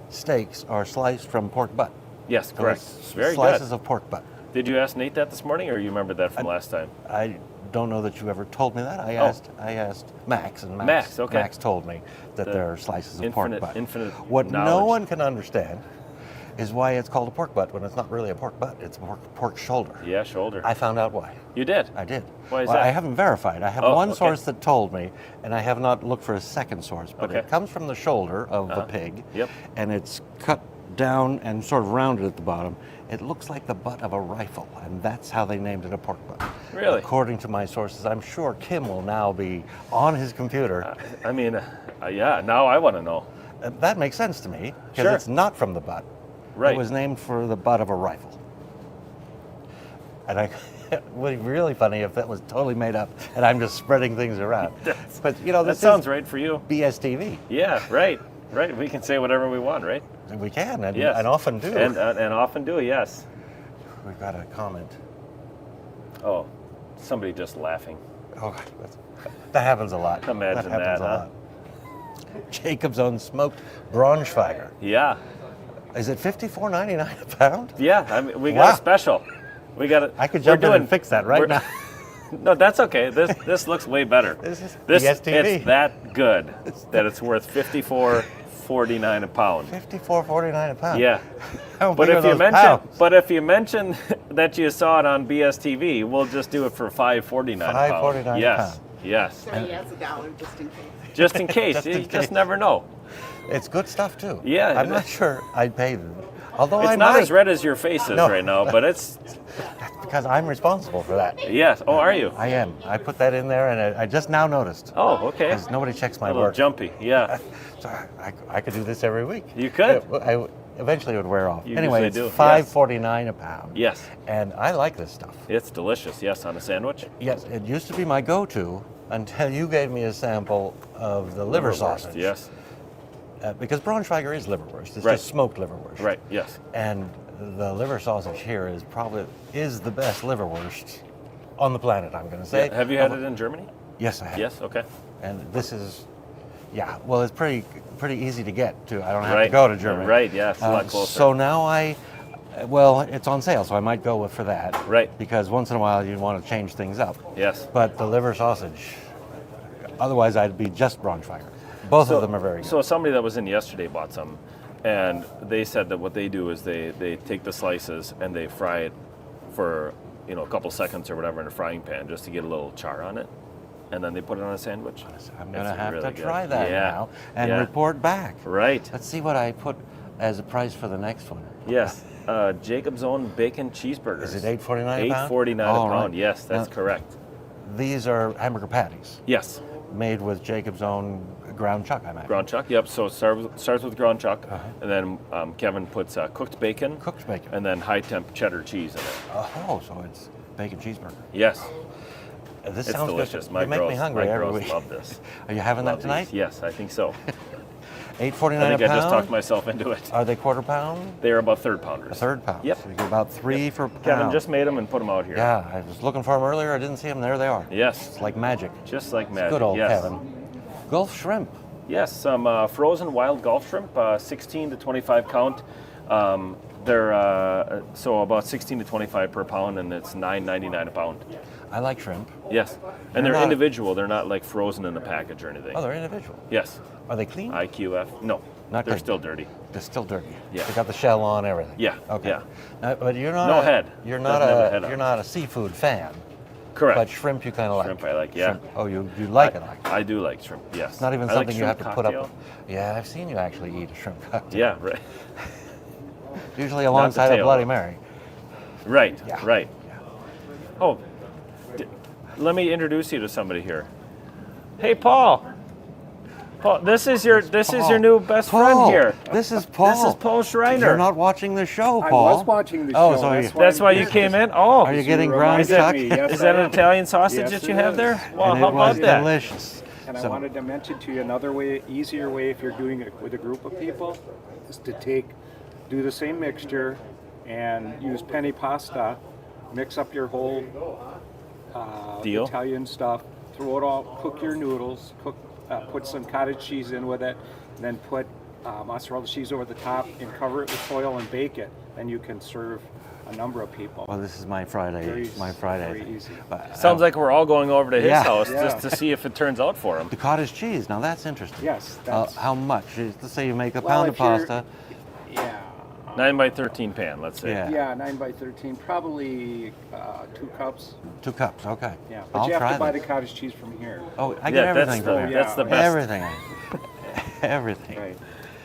steaks are sliced from pork butt. Yes, So correct. it's Very slices good. of pork butt. Did you ask Nate that this morning, or you remembered that from last time? I don't know that you ever told me that. I Oh. asked Max, and Max, okay. Max told me that The there are slices of infinite- pork butt. infinite What no knowledge. one can understand is why it's called a pork butt when it's not really a pork butt. It's a pork shoulder. Yeah, shoulder. I found out why. You did? I did. Why is Well, that? I haven't verified. I have Oh, one okay. source that told me, and I have not looked for a second source. But Okay. it comes from the shoulder of the Uh-huh. pig, Yep. and it's cut down and sort of rounded at the bottom. It looks like the butt of a rifle, and that's how they named it a pork butt. Really? According to my sources, I'm sure Kim will now be on his computer. I mean, yeah, now I want to know. That makes sense to me because Sure. it's not from the butt. Right. It was named for the butt of a rifle. And it would be really funny if that was totally made up and I'm just spreading things around. But you know, That this sounds is right for you. BSTV. Yeah, right. Right. We can say whatever we want, right? We can and, Yes. and often do. And often do, yes. We've got a comment. Oh, somebody just laughing. Oh, that happens a lot. Imagine that happens that, a huh? lot. Jacob's own smoked Braunschweiger. Yeah. Is it $54.99 a pound? Yeah. I mean, we got Wow. a special. We got it. I could jump in and fix that right now. No, that's okay. This looks way better. This is This BSTV. It's that good that it's worth $54.49 a pound. $54.49 a pound. Yeah. How But big are if you those mention pounds? if you mention that you saw it on BSTV, we'll just do it for $5.49 a pound. $5.49 a Yes. pound. Yes. So he has $1 just in case. Just in case. Just in You case. just never know. It's good stuff too. Yeah, I'm it not is. sure I'd pay them. Although It's I not might, as red as your face is No. right now, but it's because I'm responsible for that. yes. Oh, are you? I am. I put that in there, and I just now noticed. Oh, okay. Because nobody checks A my little work. jumpy. Yeah. So I could do this every week. You could. Eventually it would wear off. You Anyway, usually it's do, yes. $5.49 a pound. Yes. And I like this stuff. It's delicious. Yes, on a sandwich. Yes, it used to be my go-to until you gave me a sample of the liver Liverwurst, sausage. Yes. Because Braunschweiger is liverwurst. It's Right. just smoked liverwurst. Right. Yes. And the liver sausage here is probably the best liverwurst on the planet, I'm going to say. Yeah. Have you had it in Germany? Yes, I have. Yes. Okay. And this is, well, it's pretty easy to get too. I don't have to Right. go to Germany. Right. Yeah. It's a lot closer. So now it's on sale, so I might go for that. Right. Because once in a while you want to change things up. Yes. But the liver sausage, otherwise I'd be just Braunschweiger. Both of them are very good. So somebody that was in yesterday bought some, and they said that what they do is they take the slices and they fry it for a couple seconds or whatever in a frying pan just to get a little char on it, and then they put it on a sandwich. I'm going to It's have really to good. try that Yeah. now and Yeah. report back. Right. Let's see what I put as a price for the next one. Yes. Jacob's own bacon cheeseburgers. Is it $8.49 a pound? $8.49 All a right. pound. Yes, that's Now, correct. These are hamburger patties Yes. made with Jacob's own ground chuck, I imagine. Ground chuck. Yep. So it starts with ground chuck, and then Kevin puts cooked bacon. Cooked bacon. And then high temp cheddar cheese in it. Oh, so it's bacon cheeseburger. Yes. This It's sounds delicious. good. My You make girls, me hungry my every girls week. love this. Are you having Love that tonight? these. Yes, I think so. $8.49 I think a I pound. just talked myself into it. Are they quarter pound? They're about third pounders. A third pound. Yep. So you get about three for a pound. Kevin just made them and put them out here. Yeah, I was looking for them earlier. I didn't see them. There they are. Yes. It's like magic. Just like magic. Good old yes. Kevin. Gulf shrimp. Yes, some frozen wild Gulf shrimp, 16 to 25 count. They're so about 16 to 25 per pound, and it's $9.99 a pound. I like shrimp. Yes, and They're they're not- individual. They're not like frozen in a package or anything. Oh, they're individual. Yes, Are they clean? IQF. No, Not they're clean. still dirty. They're still dirty. Yeah. They got the shell on, everything. Yeah, Okay. yeah. But you're not No a, head. You're not Doesn't have a head on you're it. not a seafood fan. Correct. But shrimp you kind of like. Shrimp I like, yeah. Shrimp. Oh, you like it. Like. I do like shrimp. Yes. It's not even I like something you have shrimp to put up. cocktail. Yeah, I've seen you actually eat a shrimp cocktail. Yeah, right. Usually alongside a tail. Bloody Mary. Right. Yeah. Right. Oh, let me introduce you to somebody here. Hey, Paul. Paul, this is your Paul. new best Paul, friend here. This is Paul. This is Paul Schreiner. You're not watching the show, I Paul. was watching the Oh, show. so That's why you came in. Oh, Are you getting You ground reminded chuck? me, yes, is that I an am. Italian sausage Yes, that you it have is. there? Well, And how it was about that? delicious. And I So- wanted to mention to you another way, easier way, if you're doing it with a group of people, is to do the same mixture and use penne pasta, mix up your whole Deal. Italian stuff, throw it all, cook your noodles, put some cottage cheese in with it, and then put mozzarella cheese over the top and cover it with foil and bake it. Then you can serve a number of people. Well, this is my Friday. Very easy. Sounds like we're all going over to his Yeah. house Yeah. just to see if it turns out for him. the cottage cheese. Now that's interesting. Yes, that's- How much? Let's say you make a Well, pound of if you're- pasta. Yeah. 9 by 13 pan, let's say. Yeah. Yeah, 9 by 13, probably 2 cups. 2 cups. Okay. Yeah, but I'll you have try to buy that. the cottage cheese from here. Oh, I Yeah, get everything from here. that's the best. Everything. Everything. Right.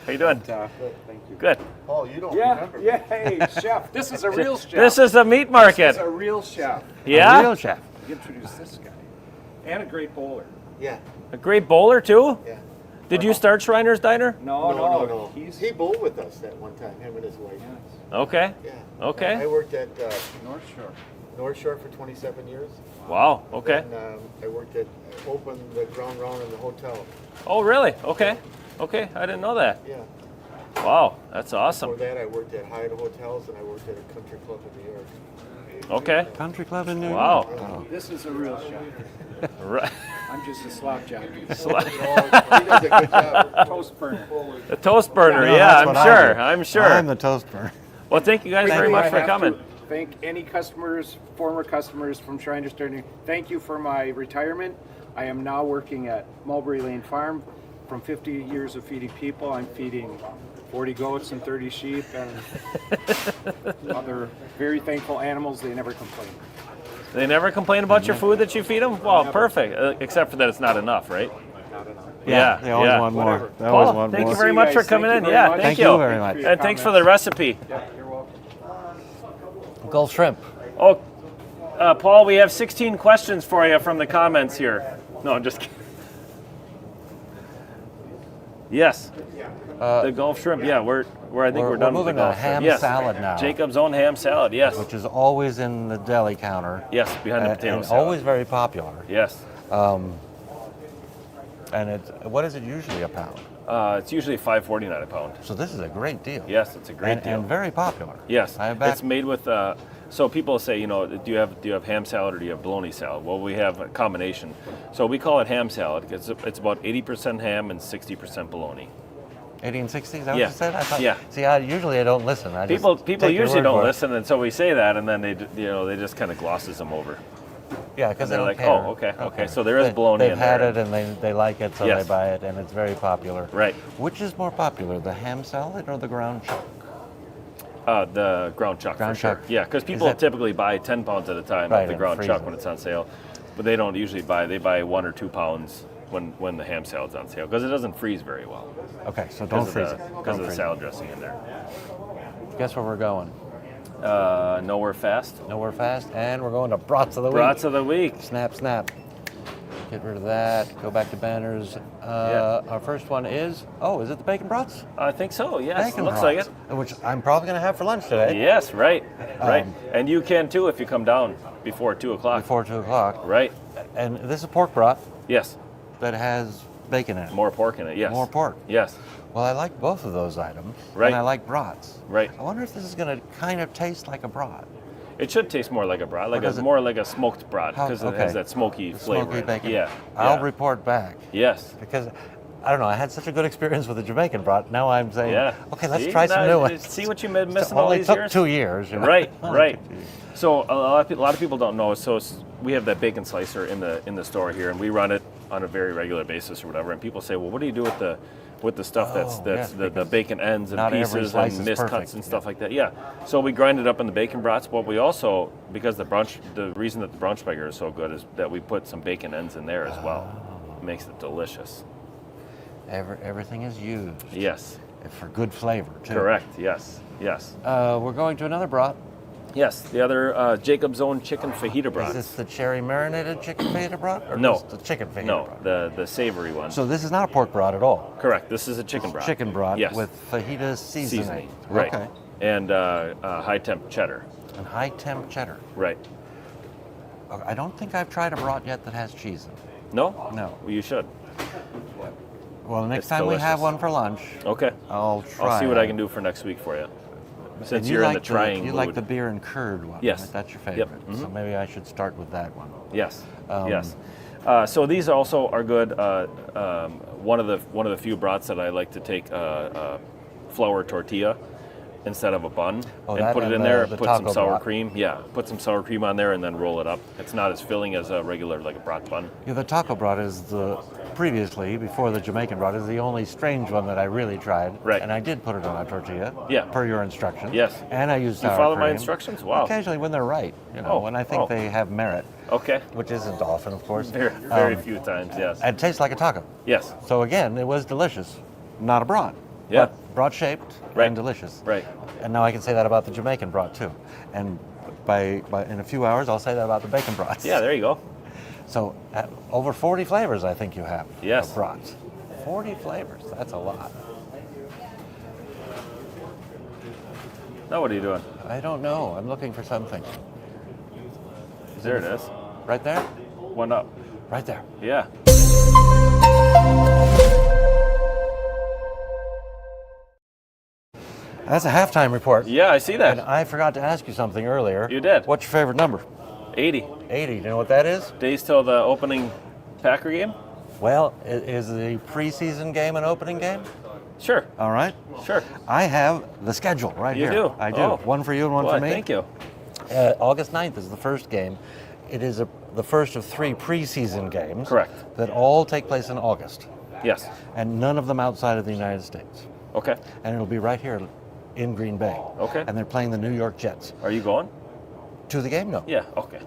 How you doing? But, thank you. Good. Paul, you don't Yeah, yeah, hey, chef. This is a real chef. This is a meat market. This is a real chef. A Yeah? real chef. Introduce this guy. And a great bowler. Yeah. A great bowler, too? Yeah. Did you start Shriner's Diner? No. He's He bowled with us that one time, him and his wife. Okay. Yeah. Okay. I worked at North Shore. North Shore for 27 years. Wow. Okay. And I opened the ground round in the hotel. Oh, really? Okay. Okay. I didn't know that. Yeah. Wow. That's Before awesome. that, I worked at Hyatt Hotels and I worked at a country club in New York. Okay. Country club in New Wow. York. Oh. This is a real chef. Right. I'm just a slop jockey. He does a good job. Toast burner. The toast burner. No, Yeah, that's I'm what I sure. do. I'm sure. I'm the toast burner. Well, thank you guys very I much for have coming. to Thank any customers, former customers from Shriner's Diner. Thank you for my retirement. I am now working at Mulberry Lane Farm. From 50 years of feeding people, I'm feeding 40 goats and 30 sheep and other very thankful animals. They never complain. They never complain about your food that you feed them? Well, perfect. Except for that it's not enough, right? Not enough. Yeah. They always yeah. want more. Whatever. They always Paul, want thank more. you very See much you for guys. coming Thank in. you Yeah, very much. Thank you very much. And thanks for the recipe. Yeah, you're welcome. Gulf shrimp. Oh, Paul, we have 16 questions for you from the comments here. No, I'm just kidding. Yes. The Gulf shrimp. Yeah, I think we're done with the moving to Gulf ham shrimp. Yes. salad now. Jacob's own ham salad. Yes. Which is always in the deli counter. Yes, behind the potato and salad. always very popular. Yes. And what is it usually a pound? It's usually $5.49 a pound. So this is a great deal. Yes, it's a great and, deal. and very popular. Yes, I bet. it's made with. So people say, do you have ham salad or do you have bologna salad? Well, we have a combination. So we call it ham salad because it's about 80% ham and 60% bologna. 1860s, is that what Yeah. you said? I thought, Yeah. See, usually I don't listen. I just People take your usually word don't for it. listen, and so we say that, and then they just kind of glosses them over. Yeah, because They're they don't like, care. oh, okay. So there is bologna They've in had there. it and they like it, so Yes. they buy it, and it's very popular. Right. Which is more popular, the ham salad or the ground chuck? The ground chuck Ground for sure. chuck. Yeah, because Is people that- typically buy 10 pounds at a time Right, of the and ground freeze chuck it. when it's on sale, but they don't usually buy. They buy 1 or 2 pounds when the ham salad's on sale because it doesn't freeze very well. Okay, so don't freeze it. Because Don't of the freeze salad dressing in there. it. Guess where we're going? Nowhere fast. Nowhere fast, and we're going to brats of the week. Brats of the week. Snap, snap. Get rid of that. Go back to banners. Our first one is is it the bacon brats? I think so. Yes, Bacon looks brats, like it. which I'm probably going to have for lunch today. Yes, right. Um, And you can too if you come down before 2 o'clock. Before 2 o'clock. Right. And this is a pork brat Yes. that has bacon in it. More pork in it. Yes. More pork. Yes. Well, I like both of those items. Right. And I like brats. Right. I wonder if this is going to kind of taste like a brat. It should taste more like a brat, does it- more like a smoked brat How- because it okay. has that smoky flavor. Smoky in it. bacon. Yeah. I'll yeah. report back. Yes. Because, I don't know, I had such a good experience with the Jamaican brat. Now I'm saying, Yeah. okay, let's See? try some Now, new ones. See what you've been It missing all only these took years? 2 years. You know? Right, Only right. took 2 years. So a lot of people don't know. So we have that bacon slicer in the store here, and we run it on a very regular basis or whatever. And people say, well, what do you do with the stuff that's yes, the because bacon ends and not every pieces slice and is miscuts perfect. and stuff like that? Yeah. So we grind it up in the bacon brats, but we also, because the reason that the Braunschweiger is so good is that we put some bacon ends in there as well. It makes it delicious. Everything is used. Yes. For good flavor, too. Correct. Yes. Yes. We're going to another brat. Yes, the other Jacob's Own chicken fajita Is brats. this the cherry marinated chicken fajita brat? Or No. just the chicken fajita No, brat? the savory one. So this is not a pork brat at all. Correct. This is a chicken brat. Chicken brat Yes. with fajita seasoning. Right. Okay. And high temp cheddar. And high temp cheddar. Right. I don't think I've tried a brat yet that has cheese in it. No? No. Well, you should. Well, the next It's time we have delicious. one for lunch, Okay. I'll try. I'll see what it. I can do for next week for you. And Since you you're in like the trying You mood. like the beer and curd one. Yes. Right? That's your Yep. favorite. So maybe I should start with that one. Yes. Um, Yes. So these also are good. One of the few brats that I like to take flour tortilla instead of a bun Oh, and that put it and in there. the Put some taco sour brat. cream. Yeah. Put some sour cream on there and then roll it up. It's not as filling as a regular like a brat bun. Yeah, the taco brat is previously, before the Jamaican brat, is the only strange one that I really tried. Right. And I did put it on a tortilla. Yeah. Per your instructions. Yes. And I used You sour follow my cream. instructions? Wow. Occasionally when they're right, Oh, when I think oh. they have merit, Okay. which isn't often, of course. Very few times. Yes. And it tastes like a taco. Yes. So again, it was delicious. Not a brat. Yeah. But brat shaped Right. and delicious. Right. And now I can say that about the Jamaican brat too. And by in a few hours, I'll say that about the bacon brats. Yeah. There you go. So over 40 flavors, I think you have. Yes. Of brats. 40 flavors. That's a lot. Now what are you doing? I don't know. I'm looking for something. There it is. Right there. One up. Right there. Yeah. That's a halftime report. Yeah. I see that. And I forgot to ask you something earlier. You did. What's your favorite number? 80 80. Do you know what that is? days till the opening Packer game. Well, is the preseason game an opening game? Sure. All right. Sure. I have the schedule right You here. do? I do. Oh. One for you and one Well, for me. thank you. August 9th is the first game. It is the first of 3 preseason games. Correct. That all take place in August, Yes. and none of them outside of the United States. Okay. And it'll be right here in Green Bay. Okay. And they're playing the New York Jets. Are you going? To the game? No. Yeah. Okay.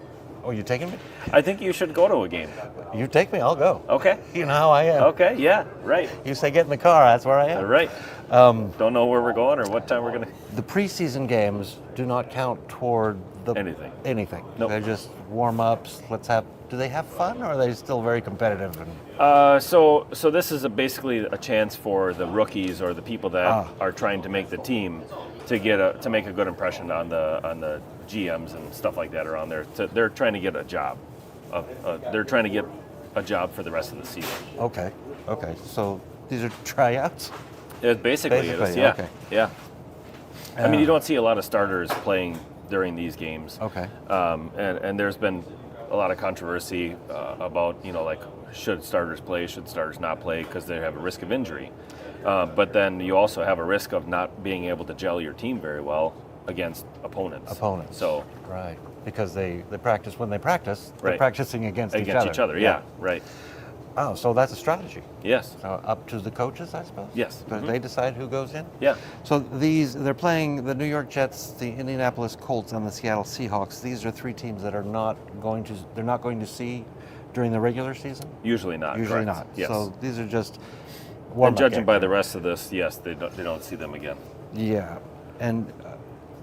Oh, you taking me? I think you should go to a game. You take me, I'll go. Okay. You know how I am. Okay. Yeah. Right. You say get in the car, that's where I am. Right. Don't know where we're going or what time we're gonna. The preseason games do not count toward the Anything. Anything. Nope. They're just warm-ups. Do they have fun, or are they still very competitive? And So this is basically a chance for the rookies or the people that are trying to make the team to make a good impression on the GMs and stuff like that around there. They're trying to get a job. They're trying to get a job for the rest of the season. Okay. So these are tryouts. It basically is. Basically, Yeah. okay. Yeah. I mean, you don't see a lot of starters playing during these games. Okay. And there's been a lot of controversy about, like, should starters play, should starters not play, because they have a risk of injury. But then you also have a risk of not being able to gel your team very well against opponents. So Right. Because they practice when they practice. They're Right. practicing against each other. Yeah. Right. Oh, so that's a strategy. Yes. So up to the coaches, I suppose? Yes. Do they decide who goes in? Yeah. So they're playing the New York Jets, the Indianapolis Colts, and the Seattle Seahawks. These are 3 teams that they're not going to see during the regular season? Usually not. Usually correct. not. Yes. So these are just And warm-up judging games. by the rest of this, yes, they don't see them again. Yeah. And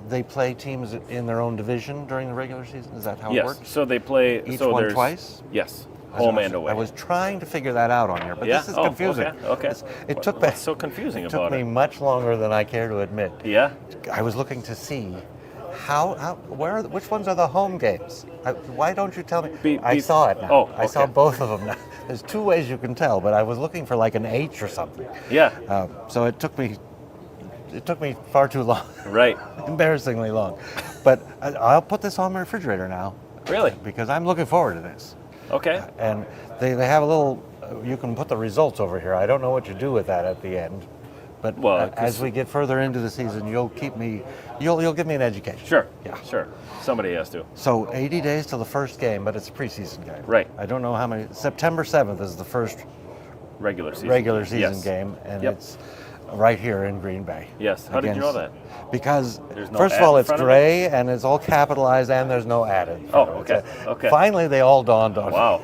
they play teams in their own division during the regular season? Is that how it Yes. works? So they play Each so one there's- twice? Yes. Home and away. I was trying to figure that out on here, but Yeah? this is Oh, confusing. okay. It took What's so confusing It about took me it? much longer than I care to admit. Yeah. I was looking to see which ones are the home games? Why don't you tell me? I saw it now. Oh, I saw okay. both of them now. There's 2 ways you can tell, but I was looking for like an H or something. Yeah. So it took me far too long, Right. embarrassingly long. But I'll put this on my refrigerator now Really? because I'm looking forward to this. Okay. And they have a little. You can put the results over here. I don't know what you do with that at the end, but Well, as we get further into the season, you'll give me an education. Sure. Yeah. Sure. Somebody has to. So 80 days till the first game, but it's a preseason game. Right. I don't know how many. September 7th is the first Regular season. regular season Yes. game, and Yep. it's right here in Green Bay. Yes. How did you know that? Because There's no first of ad all, in it's front of gray and it's all capitalized, and there's no ad in front Oh, of it. okay. So Okay. Finally, they all dawned on me. Wow.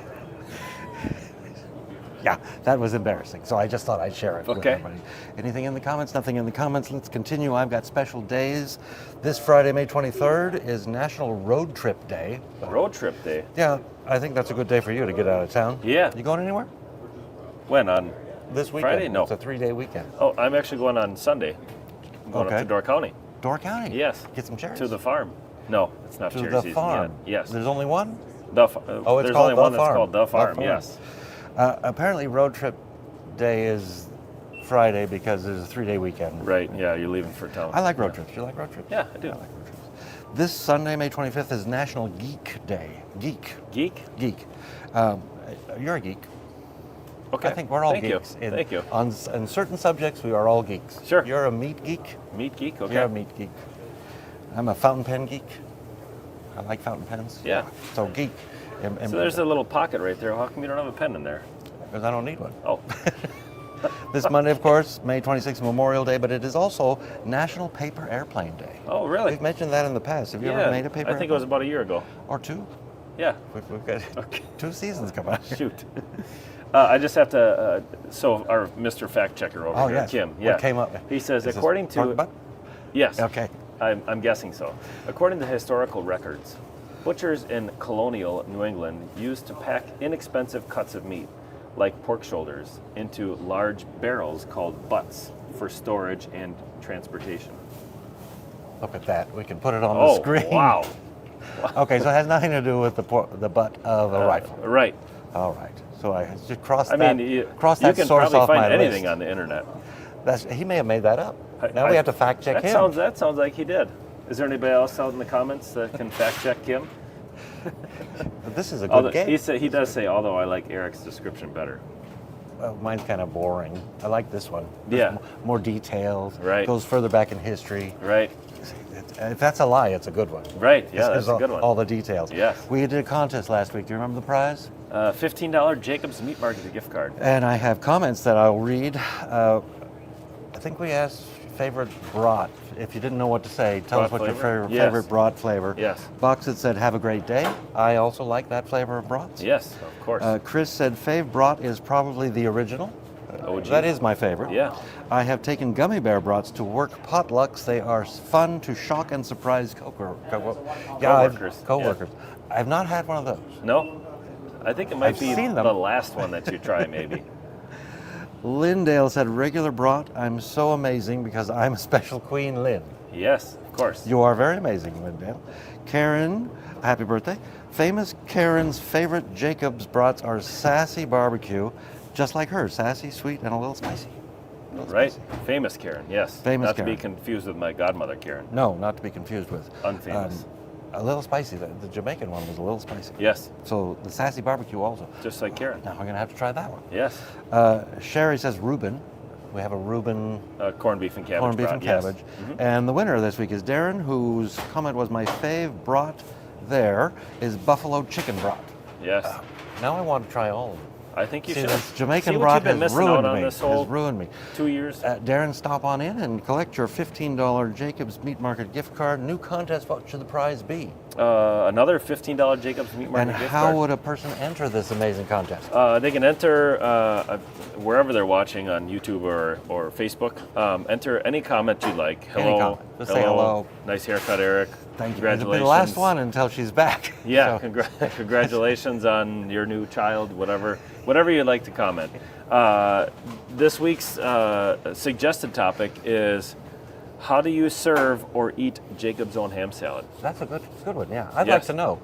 Yeah, that was embarrassing. So I just thought I'd share it with Okay. everybody. Anything in the comments? Nothing in the comments. Let's continue. I've got special days. This Friday, May 23rd, is National Road Trip Day. Road trip day. Yeah, I think that's a good day for you to get out of town. Yeah. You going anywhere? When on? This weekend. Friday? No. It's a 3-day weekend. Oh, I'm actually going on Sunday. I'm going Okay. up to Door County. Door County? Yes. Get some cherries? To the farm. No, it's not To cherry the season farm. yet. Yes. There's only one? It's it's there's called only The one that's Farm. called The The Farm. Farm. Yes. Apparently, Road Trip Day is Friday because it's a 3-day weekend. Right. Yeah, you're leaving for town. I like road trips. You like road trips? Yeah, I do. I like road trips. This Sunday, May 25th, is National Geek Day. Geek. Geek. You're a geek. Okay. I think we're all Thank geeks. You. Thank you. On certain subjects, we are all geeks. Sure. You're a meat geek. Meat geek. Okay. You're a meat geek. I'm a fountain pen geek. I like fountain pens. Yeah. So geek. So there's a little pocket right there. How come you don't have a pen in there? Because I don't need one. Oh. This Monday, of course, May 26th, Memorial Day, but it is also National Paper Airplane Day. Oh, really? We've mentioned that in the past. Have you Yeah. ever made a paper I think it was airplane? about a year ago. Or two. Yeah. We've got Okay. 2 seasons coming up. Shoot. I just have to. So our Mr. Fact Checker over Oh, here, yes. Kim. What Yeah. came up? He says, Is this according pork to butt? yes. Okay. I'm guessing so. According to historical records, butchers in colonial New England used to pack inexpensive cuts of meat, like pork shoulders, into large barrels called butts for storage and transportation. Look at that. We can put it on the Oh, screen. wow. Okay, so it has nothing to do with the butt of a rifle. Right. All right. So I just crossed I that. mean, you that can source probably off find my anything list. on the internet. He may have made that up. Now we have to fact check him. That sounds like he did. Is there anybody else out in the comments that can fact check Kim? This is a good game. He does say, although I like Eric's description better. Well, mine's kind of boring. I like this one. Yeah. There's more details. Right. Goes further back in history. Right. If that's a lie, it's a good one. Right. Yeah, This that's is a good one. All the details. Yes. We did a contest last week. Do you remember the prize? $15 Jacob's Meat Market gift card. And I have comments that I'll read. I think we asked favorite brat. If you didn't know what to say, tell us Brat what your flavor? Yes. favorite brat flavor. Yes. Boxit said, have a great day. I also like that flavor of brats. Yes, of course. Chris said, fave brat is probably the original. OG. That is my favorite. Yeah. I have taken gummy bear brats to work potlucks. They are fun to shock and surprise Coworkers. Co-workers. I've not had one of those. No? I think it might I've be seen them. the last one that you try, maybe. Lindale said, regular brat, I'm so amazing because I'm a special queen, Lynn. Yes, of course. You are very amazing, Lindale. Karen, happy birthday. Famous Karen's favorite Jacob's brats are sassy barbecue, just like her, sassy, sweet, and a little spicy. A little Right? spicy. Famous Karen, yes. Famous Not to Karen. be confused with my godmother, Karen. No, not to be confused with. Unfamous. A little spicy. The Jamaican one was a little spicy. Yes, So the sassy barbecue also. just like Karen. Now we're gonna have to try that one. Yes. Sherry says Reuben. We have a Reuben Corned beef and cabbage. corned beef brat, and yes. cabbage. And the winner this week is Darren, whose comment was my fave brat there is buffalo chicken brat. Yes. Now I want to try all of them. I think you See, should. this Jamaican See what brat you've been has missing out ruined on me. this whole Has ruined me. 2 years. Darren, stop on in and collect your $15 Jacob's Meat Market gift card. New contest, what should the prize be? Another $15 Jacob's Meat Market And gift how card. would a person enter this amazing contest? They can enter wherever they're watching on YouTube or Facebook. Enter any comment you'd like. Hello. comment. Just say hello. Nice haircut, Eric. Thank you. Congratulations. It'll be the last one until she's back. Yeah, So- congratulations on your new child, whatever you'd like to comment. This week's suggested topic is, how do you serve or eat Jacob's own ham salad? That's a good one, yeah. I'd Yes. like to know.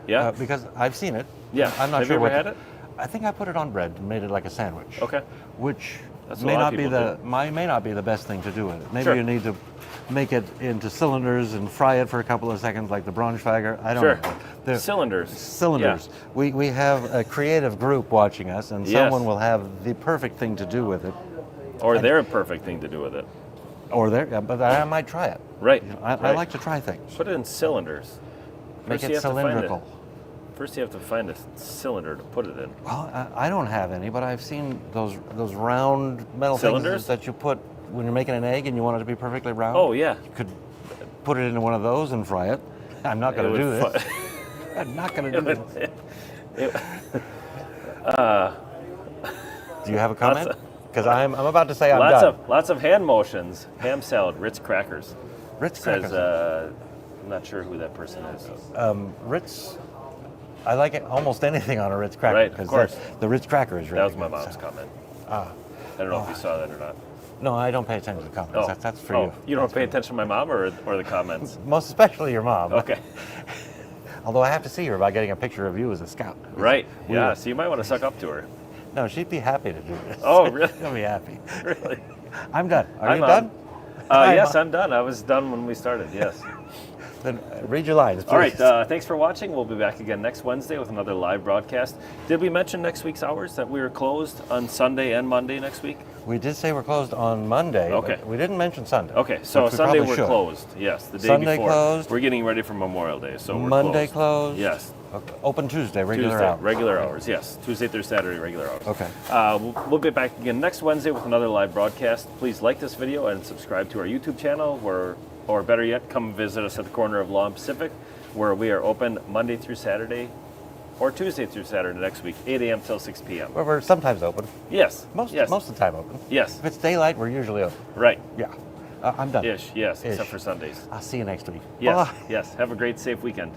Yeah? Because I've seen it. Yeah. I'm not Have sure you ever what had it? I think I put it on bread and made it like a sandwich. Okay. Which That's a may lot not of be people may not be the best thing to do with it. Maybe Sure. you need to make it into cylinders and fry it for a couple of seconds like the Braunschweiger. I don't Sure. know. They're- Cylinders. Cylinders. We have a creative group watching us, and Yes. someone will have the perfect thing to do with it. Yeah. Or their perfect thing to do with it. Or there, but I might try it. Right. You know, I right. like to try things. Put it in cylinders. Make First you it have to find cylindrical. First, you have to find a cylinder to put it in. Well, I don't have any, but I've seen those round metal Cylinders? things that you put when you're making an egg and you want it to be perfectly round. Oh, yeah. You could put it into one of those and fry it. I'm not going to do this. I'm not going to do this. Do you have a comment? Lots Because I'm about to say I'm Lots done. lots of hand motions. Ham salad, Ritz crackers. Ritz Says, crackers. I'm not sure who that person is. Ritz. I like it, almost anything on a Ritz cracker. Right, of 'cause course. The Ritz cracker is really That was my good, mom's so. comment. Ah. I don't know if you saw that or not. No, I don't pay attention to comments. That's for you. You don't That's pay for you. attention to my mom or the comments? Most especially your mom. Okay. Although I have to see her about getting a picture of you as a scout. Right. We Yeah. were- So you might want to suck up to her. No, she'd be happy to do this. Oh, really? She'll be happy. Really? I'm done. Are I'm you on. done? I'm Yes, on. I'm done. I was done when we started. Yes. Then read your lines, please. All right. Thanks for watching. We'll be back again next Wednesday with another live broadcast. Did we mention next week's hours that we were closed on Sunday and Monday next week? We did say we're closed on Monday. Okay. But we didn't mention Sunday. Okay. So which we Sunday probably we're should. closed. Yes. The day Sunday before. closed. We're getting ready for Memorial Day, so we're Monday closed. closed. Yes. Okay. Open Tuesday, regular Tuesday, hours. regular hours. Yes. Tuesday through Saturday, regular hours. Okay. We'll be back again next Wednesday with another live broadcast. Please like this video and subscribe to our YouTube channel, or better yet, come visit us at the corner of Law and Pacific, where we are open Monday through Saturday, or Tuesday through Saturday next week, 8 a.m. till 6 p.m. Well, we're sometimes open. Yes. Most yes. of the time open. Yes. If it's daylight, we're usually open. Right. Yeah. I'm done. Ish. Yes. Ish. Except for Sundays. I'll see you next week. Yes. Bye. Yes. Have a great, safe weekend.